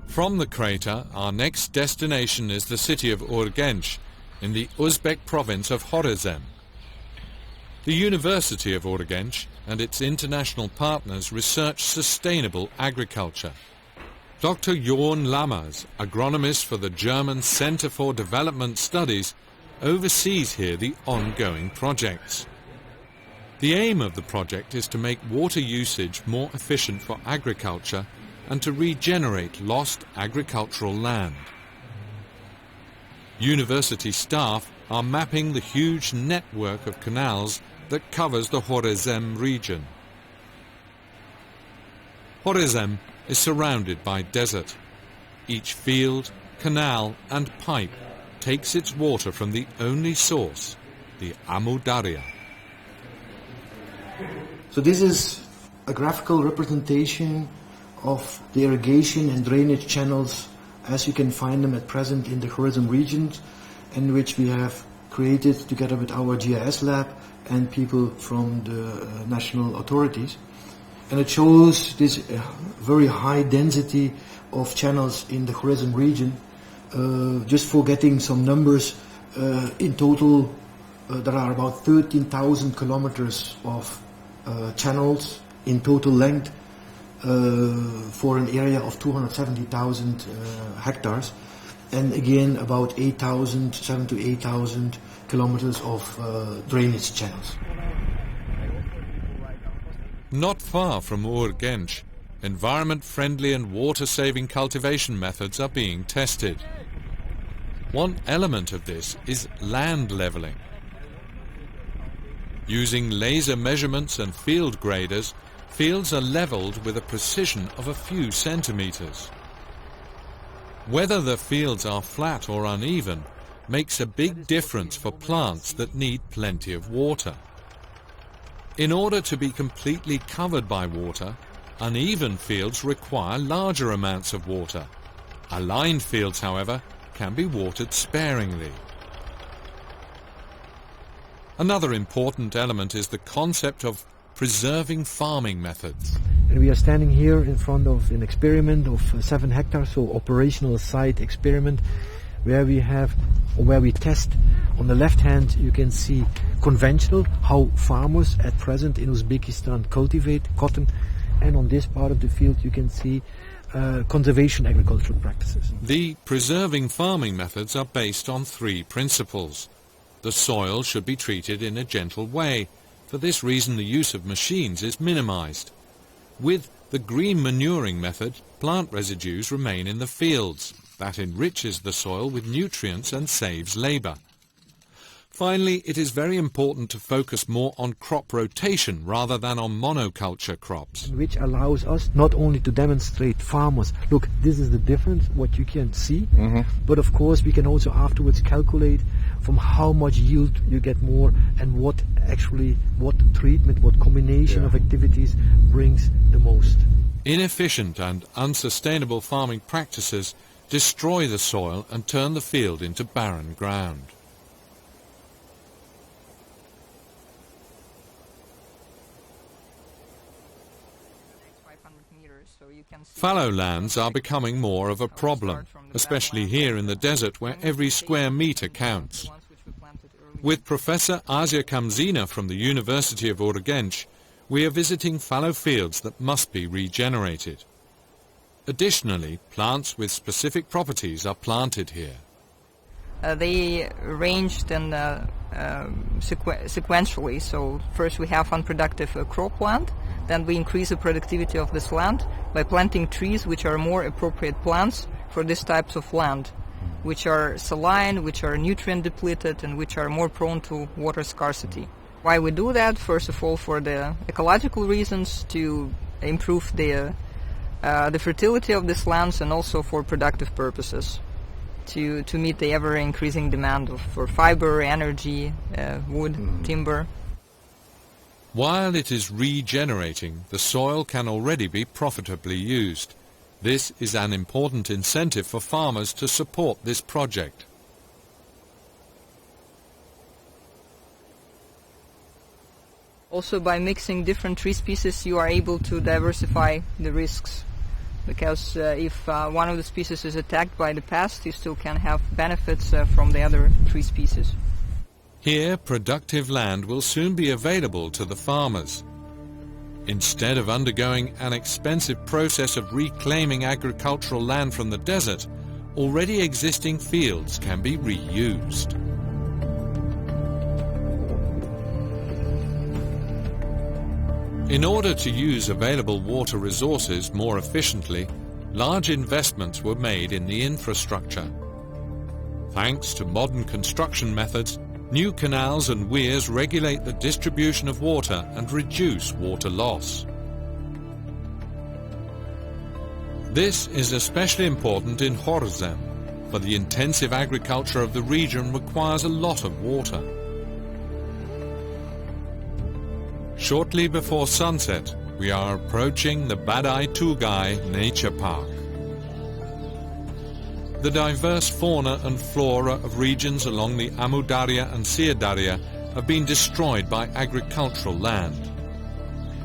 From the crater, our next destination is the city of Urgench in the Uzbek province of Khorizm. The University of Urgench and its international partners research sustainable agriculture. Dr. Jorn Lammers, agronomist for the German Center for Development Studies, oversees here the ongoing projects. The aim of the project is to make water usage more efficient for agriculture and to regenerate lost agricultural land. University staff are mapping the huge network of canals that covers the Khorizm region. Khorizm is surrounded by desert. Each field, canal and pipe takes its water from the only source, the Amu Darya. So this is a graphical representation of the irrigation and drainage channels as you can find them at present in the Khorizm region, in which we have created together with our GIS lab and people from the national authorities. And it shows this very high density of channels in the Khorizm region. Just for getting some numbers, in total there are about 13,000 kilometers of channels in total length for an area of 270,000 hectares, and again about 7 to 8,000 kilometers of drainage channels. Not far from Urgench, environment-friendly and water-saving cultivation methods are being tested. One element of this is land leveling. Using laser measurements and field graders, fields are leveled with a precision of a few centimeters. Whether the fields are flat or uneven makes a big difference for plants that need plenty of water. In order to be completely covered by water, uneven fields require larger amounts of water. Aligned fields, however, can be watered sparingly. Another important element is the concept of preserving farming methods. And we are standing here in front of an experiment of 7 hectares, so operational site experiment, where we test. On the left hand you can see conventional, how farmers at present in Uzbekistan cultivate cotton, and on this part of the field you can see conservation agricultural practices. The preserving farming methods are based on 3 principles. The soil should be treated in a gentle way. For this reason the use of machines is minimized. With the green manuring method, plant residues remain in the fields. That enriches the soil with nutrients and saves labor. Finally, it is very important to focus more on crop rotation rather than on monoculture crops. Which allows us not only to demonstrate farmers, look, this is the difference, what you can see, but of course we can also afterwards calculate from how much yield you get more and what treatment, what combination of activities brings the most. Inefficient and unsustainable farming practices destroy the soil and turn the field into barren ground. Fallow lands are becoming more of a problem, especially here in the desert where every square meter counts. With Professor Asia Kamzina from the University of Urgench, we are visiting fallow fields that must be regenerated. Additionally, plants with specific properties are planted here. they ranged in sequentially. So first we have unproductive cropland, then we increase the productivity of this land by planting trees which are more appropriate plants for these types of land, which are saline, which are nutrient depleted, and which are more prone to water scarcity. Why we do that? First of all, for the ecological reasons, to improve the fertility of these lands, and also for productive purposes, to meet the ever-increasing demand for fiber, energy, wood, timber. While it is regenerating, the soil can already be profitably used. This is an important incentive for farmers to support this project. Also, by mixing different tree species, you are able to diversify the risks. Because if one of the species is attacked by the pest, you still can have benefits from the other tree species. Here, productive land will soon be available to the farmers. Instead of undergoing an expensive process of reclaiming agricultural land from the desert, already existing fields can be reused. In order to use available water resources more efficiently, large investments were made in the infrastructure. Thanks to modern construction methods, new canals and weirs regulate the distribution of water and reduce water loss. This is especially important in Horzem, for the intensive agriculture of the region requires a lot of water. Shortly before sunset, we are approaching the Badai Tugay Nature Park. The diverse fauna and flora of regions along the Amudarya and Sirdarya have been destroyed by agricultural land.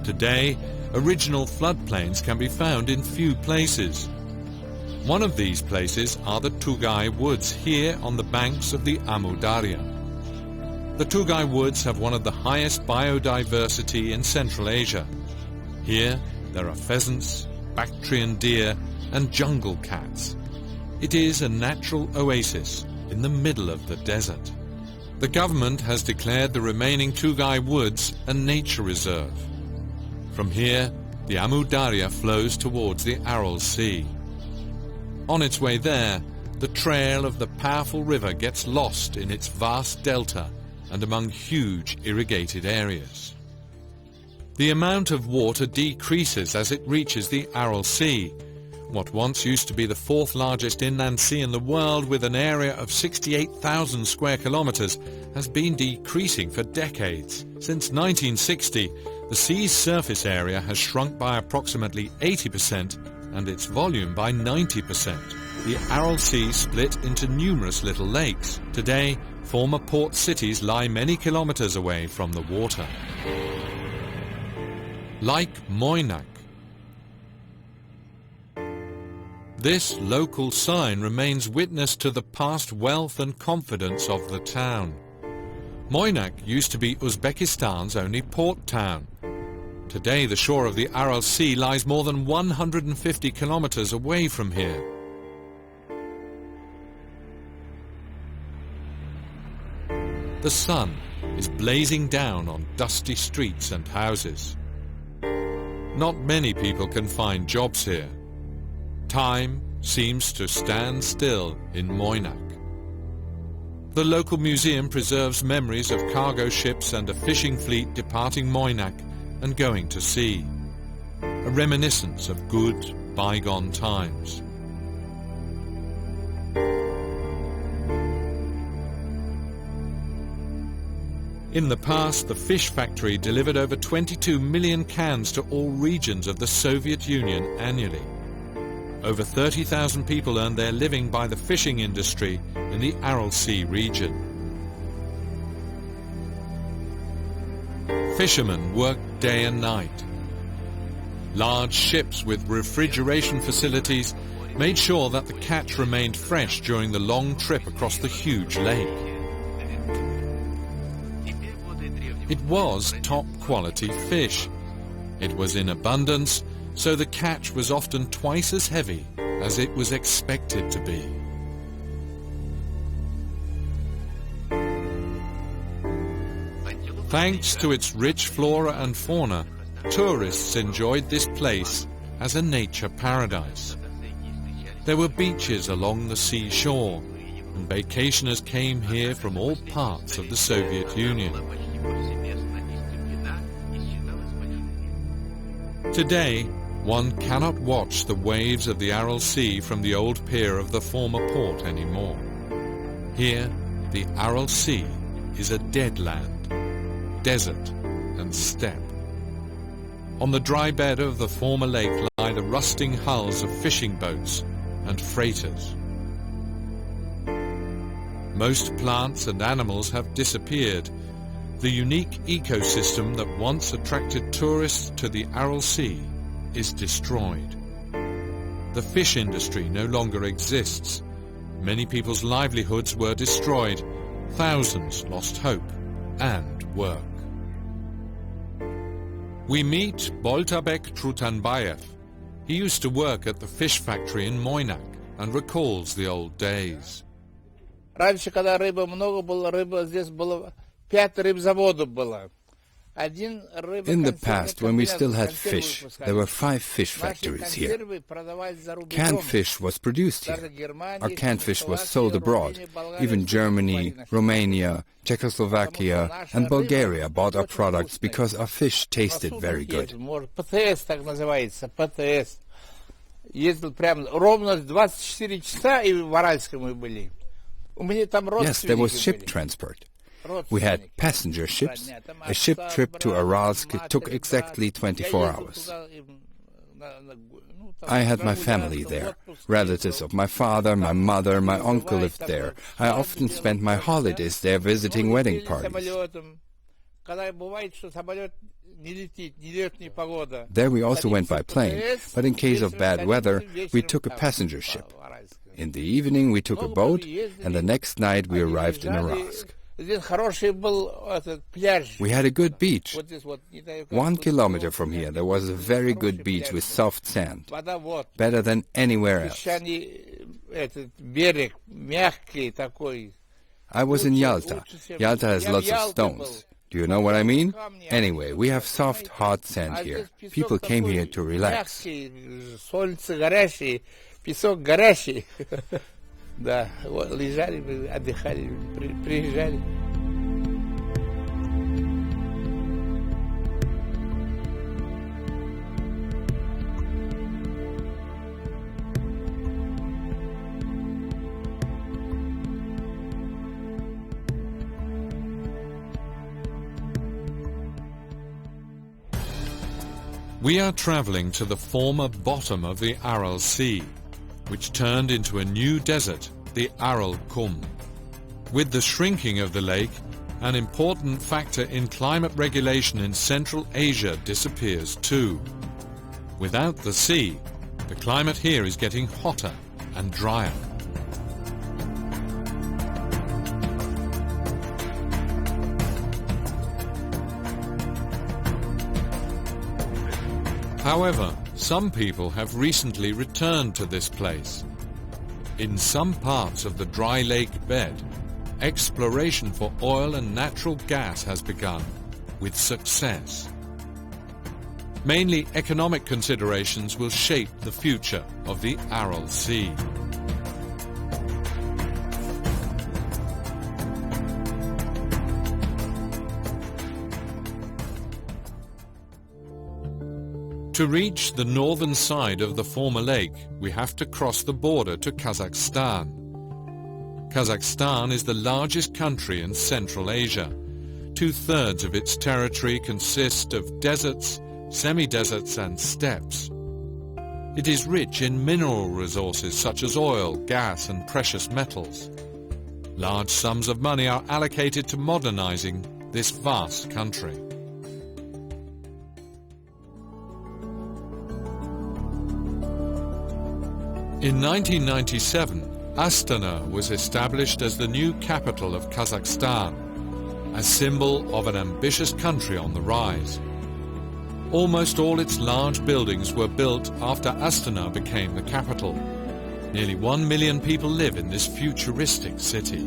Today, original floodplains can be found in few places. One of these places are the Tugay Woods here on the banks of the Amudarya. The Tugay Woods have one of the highest biodiversity in Central Asia. Here there are pheasants, Bactrian deer and jungle cats. It is a natural oasis in the middle of the desert. The government has declared the remaining Tugay Woods a nature reserve. From here, the Amudarya flows towards the Aral Sea. On its way there, the trail of the powerful river gets lost in its vast delta and among huge irrigated areas. The amount of water decreases as it reaches the Aral Sea. What once used to be the fourth largest inland sea in the world, with an area of 68,000 square kilometers, has been decreasing for decades. Since 1960, the sea's surface area has shrunk by approximately 80% and its volume by 90%. The Aral Sea split into numerous little lakes. Today, former port cities lie many kilometers away from the water. Like Moynak. This local sign remains witness to the past wealth and confidence of the town. Moynak used to be Uzbekistan's only port town. Today the shore of the Aral Sea lies more than 150 kilometers away from here. The sun is blazing down on dusty streets and houses. Not many people can find jobs here. Time seems to stand still in Moynak. The local museum preserves memories of cargo ships and a fishing fleet departing Moynak and going to sea. A reminiscence of good, bygone times. In the past, the fish factory delivered over 22 million cans to all regions of the Soviet Union annually. Over 30,000 people earned their living by the fishing industry in the Aral Sea region. Fishermen worked day and night. Large ships with refrigeration facilities made sure that the catch remained fresh during the long trip across the huge lake. It was top-quality fish. It was in abundance, so the catch was often twice as heavy as it was expected to be. Thanks to its rich flora and fauna, tourists enjoyed this place as a nature paradise. There were beaches along the seashore, and vacationers came here from all parts of the Soviet Union. Today, one cannot watch the waves of the Aral Sea from the old pier of the former port anymore. Here, the Aral Sea is a dead land, desert and steppe. On the dry bed of the former lake lie the rusting hulls of fishing boats and freighters. Most plants and animals have disappeared. The unique ecosystem that once attracted tourists to the Aral Sea is destroyed. The fish industry no longer exists. Many people's livelihoods were destroyed. Thousands lost hope and work. We meet Boltabek Trutanbayev. He used to work at the fish factory in Moynak and recalls the old days. Раньше, когда рыбы много было, рыба здесь было 5 рыбзаводов было. In the past, when we still had fish, there were 5 fish factories here. Canned fish was produced here. Our canned fish was sold abroad. Even Germany, Romania, Czechoslovakia and Bulgaria bought our products because our fish tasted very good. ПТС так называется, ПТС. Ездил прямо ровно 24 часа и в Аральском мы были. Yes, there was ship transport. We had passenger ships. A ship trip to Aralsk took exactly 24 hours. I had my family there. Relatives of my father, my mother, my uncle lived there. I often spent my holidays there visiting wedding parties. There we also went by plane, but in case of bad weather, we took a passenger ship. In the evening we took a boat, and the next night we arrived in Aralsk. We had a good beach. 1 kilometer from here there was a very good beach with soft sand, better than anywhere else. I was in Yalta. Yalta has lots of stones. Do you know what I mean? Anyway, we have soft, hard sand here. People came here to relax. Песок горячий. Да, лежали, отдыхали, приезжали. We are traveling to the former bottom of the Aral Sea, which turned into a new desert, the Aralkum. With the shrinking of the lake, an important factor in climate regulation in Central Asia disappears too. Without the sea, the climate here is getting hotter and drier. However, some people have recently returned to this place. In some parts of the dry lake bed, exploration for oil and natural gas has begun, with success. Mainly economic considerations will shape the future of the Aral Sea. To reach the northern side of the former lake, we have to cross the border to Kazakhstan. Kazakhstan is the largest country in Central Asia. 2/3 of its territory consist of deserts, semi-deserts and steppes. It is rich in mineral resources such as oil, gas and precious metals. Large sums of money are allocated to modernizing this vast country. In 1997, Astana was established as the new capital of Kazakhstan, a symbol of an ambitious country on the rise. Almost all its large buildings were built after Astana became the capital. Nearly 1 million people live in this futuristic city.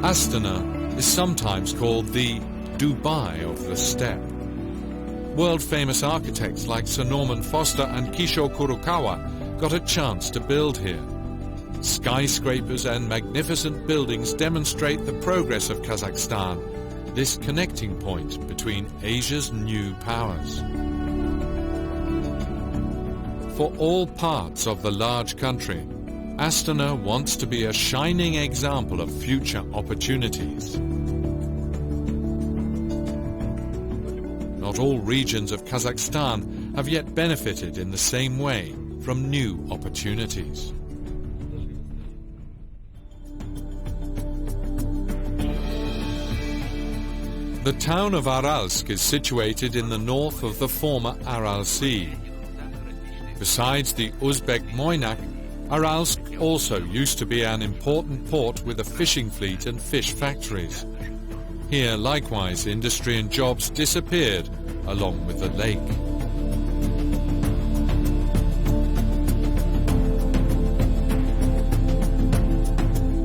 Astana is sometimes called the Dubai of the steppe. World-famous architects like Sir Norman Foster and Kishore Kurokawa got a chance to build here. Skyscrapers and magnificent buildings demonstrate the progress of Kazakhstan, this connecting point between Asia's new powers. For all parts of the large country, Astana wants to be a shining example of future opportunities. Not all regions of Kazakhstan have yet benefited in the same way from new opportunities. The town of Aralsk is situated in the north of the former Aral Sea. Besides the Uzbek Moynak, Aralsk also used to be an important port with a fishing fleet and fish factories. Here, likewise, industry and jobs disappeared along with the lake.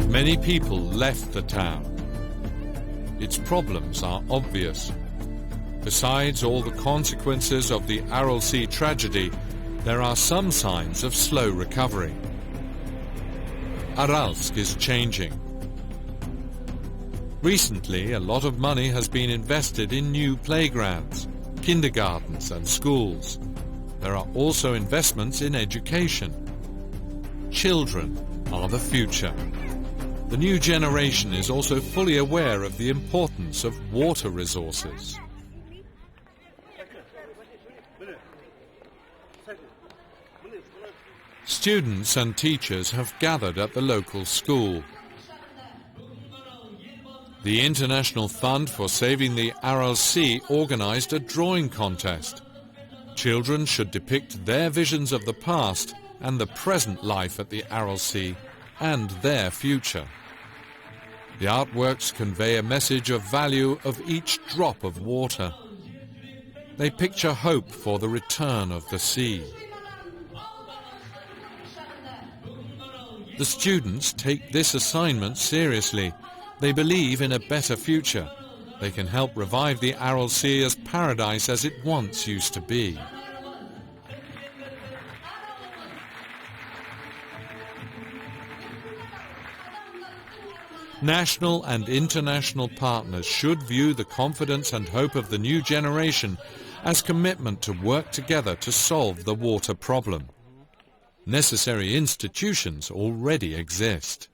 Many people left the town. Its problems are obvious. Besides all the consequences of the Aral Sea tragedy, there are some signs of slow recovery. Aralsk is changing. Recently, a lot of money has been invested in new playgrounds, kindergartens and schools. There are also investments in education. Children are the future. The new generation is also fully aware of the importance of water resources. Students and teachers have gathered at the local school. The International Fund for Saving the Aral Sea organized a drawing contest. Children should depict their visions of the past and the present life at the Aral Sea and their future. The artworks convey a message of value of each drop of water. They picture hope for the return of the sea. The students take this assignment seriously. They believe in a better future. They can help revive the Aral Sea as paradise as it once used to be. National and international partners should view the confidence and hope of the new generation as commitment to work together to solve the water problem. Necessary institutions already exist.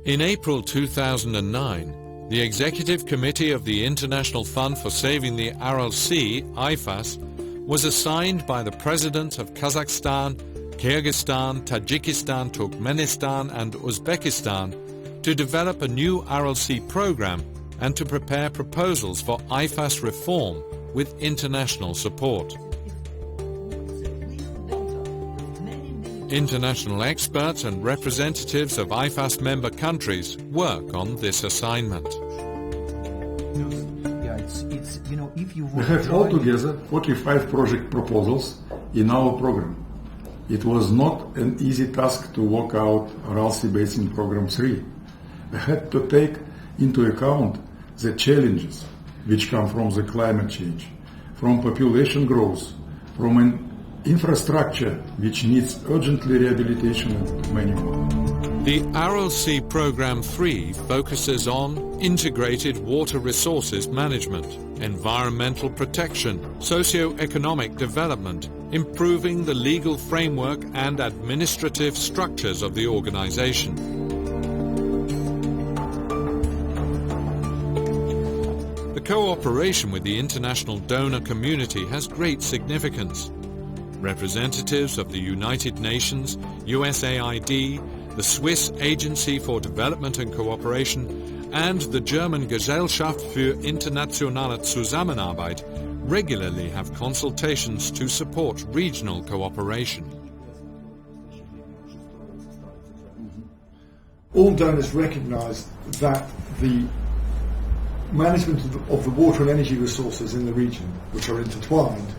In April 2009, the Executive Committee of the International Fund for Saving the Aral Sea, IFAS, was assigned by the Presidents of Kazakhstan, Kyrgyzstan, Tajikistan, Turkmenistan and Uzbekistan to develop a new Aral Sea program and to prepare proposals for IFAS reform with international support. International experts and representatives of IFAS member countries work on this assignment. We have altogether 45 project proposals in our program. It was not an easy task to work out Aral Sea Basin Program 3. We had to take into account the challenges which come from the climate change, from population growth, from an infrastructure which needs urgently rehabilitation and many more. The Aral Sea Program 3 focuses on integrated water resources management, environmental protection, socio-economic development, improving the legal framework and administrative structures of the organization. The cooperation with the international donor community has great significance. Representatives of the United Nations, USAID, the Swiss Agency for Development and Cooperation, and the German Gesellschaft für internationale Zusammenarbeit regularly have consultations to support regional cooperation. All donors recognise that the management of the water and energy resources in the region, which are intertwined,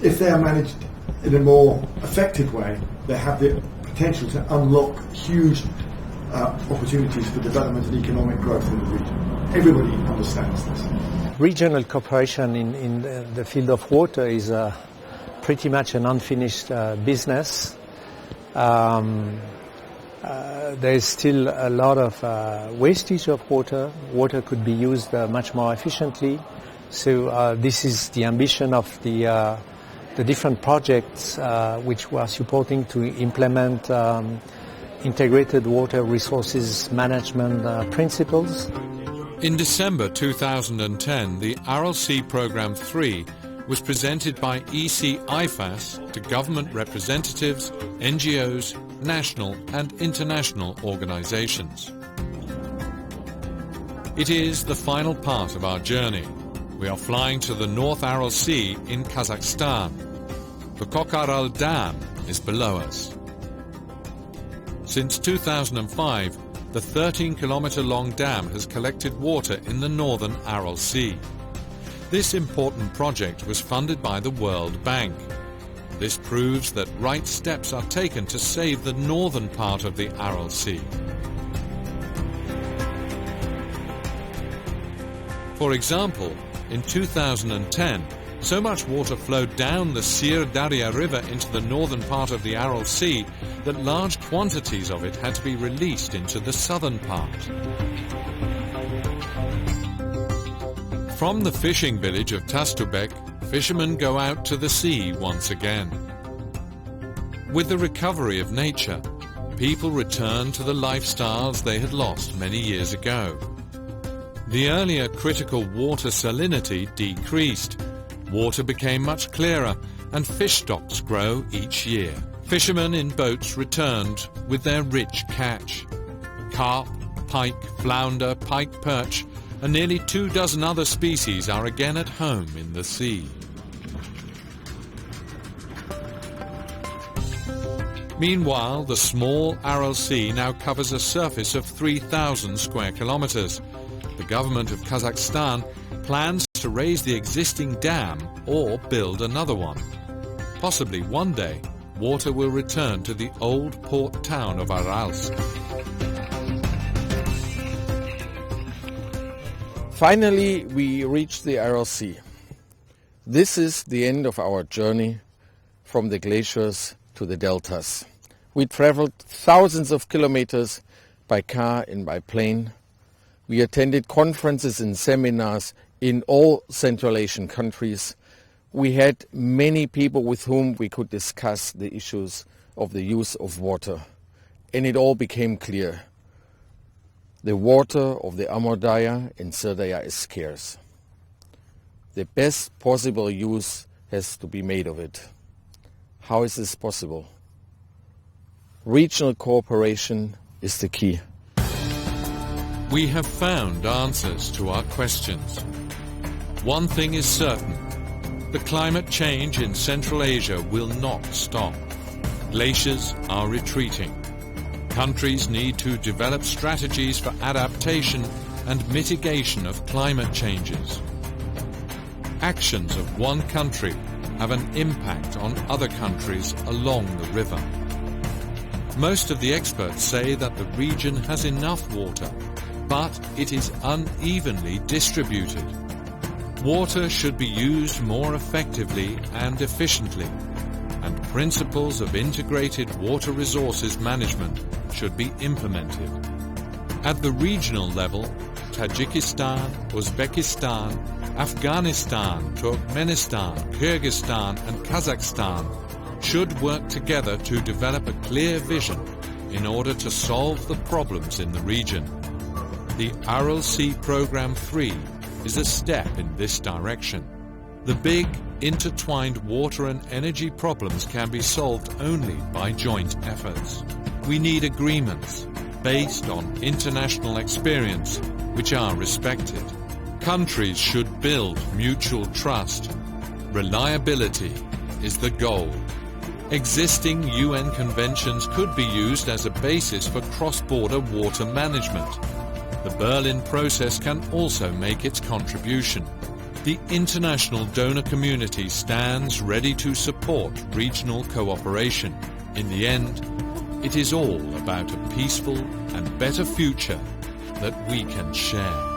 if they are managed in a more effective way, they have the potential to unlock huge opportunities for development and economic growth in the region. Everybody understands this. Regional cooperation in the field of water is pretty much an unfinished business. There is still a lot of wastage of water. Water could be used much more efficiently. So this is the ambition of the different projects which we are supporting to implement integrated water resources management principles. In December 2010, the Aral Sea Programme 3 was presented by EC IFAS to government representatives, NGOs, national and international organizations. It is the final part of our journey. We are flying to the North Aral Sea in Kazakhstan. The Aral Dam is below us. Since 2005, the 13-kilometer-long dam has collected water in the northern Aral Sea. This important project was funded by the World Bank. This proves that right steps are taken to save the northern part of the Aral Sea. For example, in 2010, so much water flowed down the Sir Darya River into the northern part of the Aral Sea that large quantities of it had to be released into the southern part. From the fishing village of Tastubek, fishermen go out to the sea once again. With the recovery of nature, people return to the lifestyles they had lost many years ago. The earlier critical water salinity decreased. Water became much clearer, and fish stocks grow each year. Fishermen in boats returned with their rich catch. Carp, pike, flounder, pike perch, and nearly 24 other species are again at home in the sea. Meanwhile, the small Aral Sea now covers a surface of 3,000 square kilometers. The government of Kazakhstan plans to raise the existing dam or build another one. Possibly one day, water will return to the old port town of Aralsk. Finally, we reached the Aral Sea. This is the end of our journey from the glaciers to the deltas. We traveled thousands of kilometers by car and by plane. We attended conferences and seminars in all Central Asian countries. We had many people with whom we could discuss the issues of the use of water. And it all became clear. The water of the Amur Darya and Sirdarya is scarce. The best possible use has to be made of it. How is this possible? Regional cooperation is the key. We have found answers to our questions. One thing is certain. The climate change in Central Asia will not stop. Glaciers are retreating. Countries need to develop strategies for adaptation and mitigation of climate changes. Actions of one country have an impact on other countries along the river. Most of the experts say that the region has enough water, but it is unevenly distributed. Water should be used more effectively and efficiently, and principles of integrated water resources management should be implemented. At the regional level, Tajikistan, Uzbekistan, Afghanistan, Turkmenistan, Kyrgyzstan and Kazakhstan should work together to develop a clear vision in order to solve the problems in the region. The Aral Sea Programme 3 is a step in this direction. The big, intertwined water and energy problems can be solved only by joint efforts. We need agreements based on international experience, which are respected. Countries should build mutual trust. Reliability is the goal. Existing UN conventions could be used as a basis for cross-border water management. The Berlin process can also make its contribution. The international donor community stands ready to support regional cooperation. In the end, It is all about a peaceful and better future that we can share.